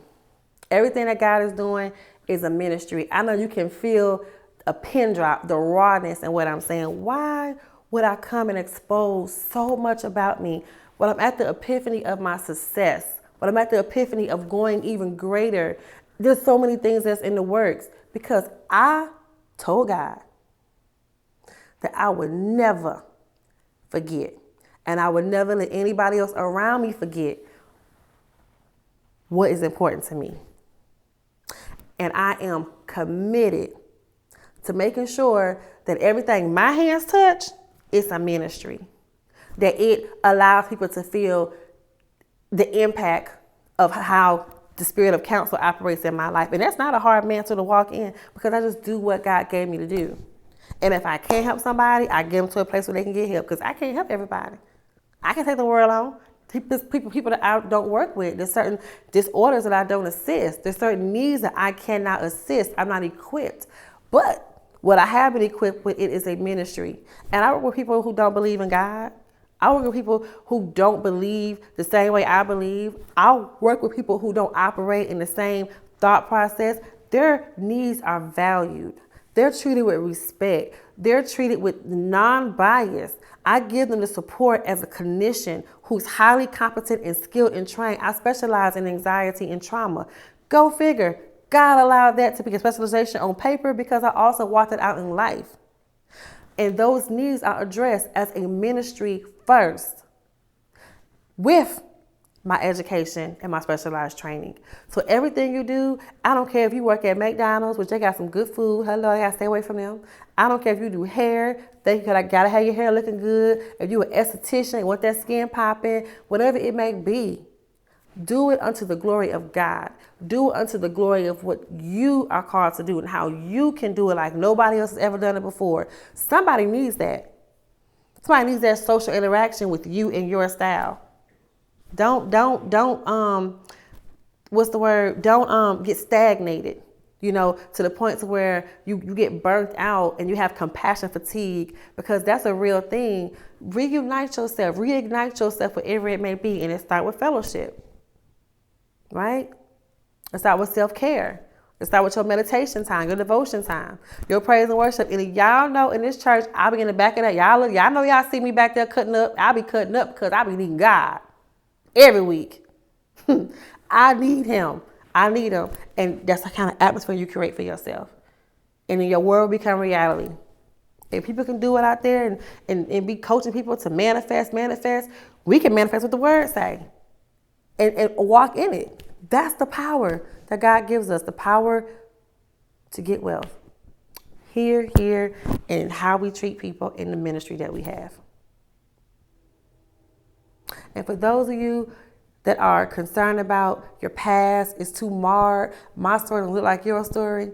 Everything that God is doing is a ministry. I know you can feel a pin drop, the rawness in what I'm saying. Why would I come and expose so much about me when I'm at the epiphany of my success, when I'm at the epiphany of going even greater? There's so many things that's in the works because I told God that I would never forget, and I would never let anybody else around me forget what is important to me. And I am committed to making sure that everything my hands touch is a ministry, that it allows people to feel the impact of how the spirit of counsel operates in my life. And that's not a hard mantle to walk in because I just do what God gave me to do. And if I can't help somebody, I get them to a place where they can get help because I can't help everybody. I can take the world on. People that I don't work with, there's certain disorders that I don't assist. There's certain needs that I cannot assist. I'm not equipped. But what I have been equipped with, it is a ministry. And I work with people who don't believe in God. I work with people who don't believe the same way I believe. I work with people who don't operate in the same thought process. Their needs are valued. They're treated with respect. They're treated with non-bias. I give them the support as a clinician who's highly competent and skilled and trained. I specialize in anxiety and trauma. Go figure. God allowed that to be a specialization on paper because I also walked it out in life. And those needs are addressed as a ministry first, with my education, and my specialized training. So everything you do, I don't care if you work at McDonald's, which they got some good food. Hello, I gotta stay away from them. I don't care if you do hair, they gotta have your hair looking good. If you an esthetician, want that skin popping, whatever it may be, do it unto the glory of God. Do it unto the glory of what you are called to do and how you can do it like nobody else has ever done it before. Somebody needs that. Somebody needs that social interaction with you and your style. Don't what's the word? Don't get stagnated, to the point to where you get burnt out and you have compassion fatigue, because that's a real thing. Reignite yourself wherever it may be, and it starts with fellowship, right? It starts with self-care. It starts with your meditation time, your devotion time, your praise and worship. And y'all know in this church, I'll be in the back of that. Y'all know y'all see me back there cutting up. I'll be cutting up because I be needing God every week. I need him. And that's the kind of atmosphere you create for yourself. And then your world become reality. If people can do it out there and be coaching people to manifest, we can manifest what the word say and walk in it. That's the power that God gives us, the power to get wealth. Here, and how we treat people in the ministry that we have. And for those of you that are concerned about your past is too marred, my story don't look like your story,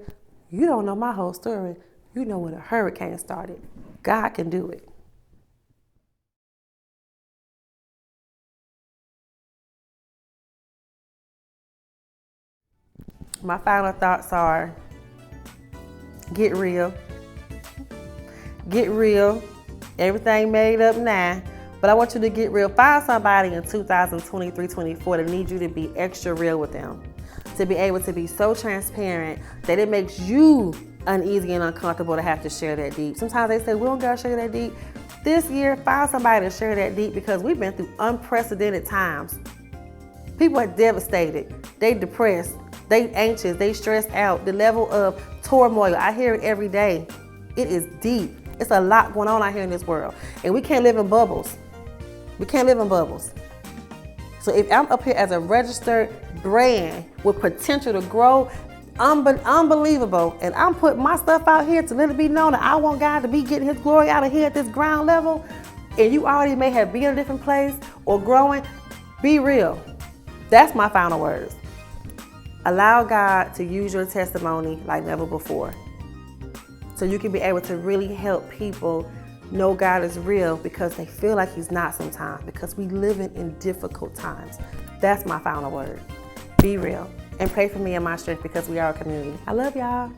you don't know my whole story. You know when a hurricane started. God can do it. My final thoughts are, get real. Get real. Everything made up now. But I want you to get real. Find somebody in 2023-24 that needs you to be extra real with them. To be able to be so transparent that it makes you uneasy and uncomfortable to have to share that deep. Sometimes they say, we don't gotta share that deep. This year, find somebody to share that deep, because we've been through unprecedented times. People are devastated. They depressed. They anxious, they stressed out. The level of turmoil, I hear it every day. It is deep. It's a lot going on out here in this world. And we can't live in bubbles. So if I'm up here as a registered brand with potential to grow, unbelievable, and I'm putting my stuff out here to let it be known that I want God to be getting his glory out of here at this ground level, and you already may have been in a different place or growing, be real. That's my final words. Allow God to use your testimony like never before, so you can be able to really help people know God is real, because they feel like he's not sometimes, because we live in difficult times. That's my final word. Be real and pray for me and my strength, because we are a community. I love y'all.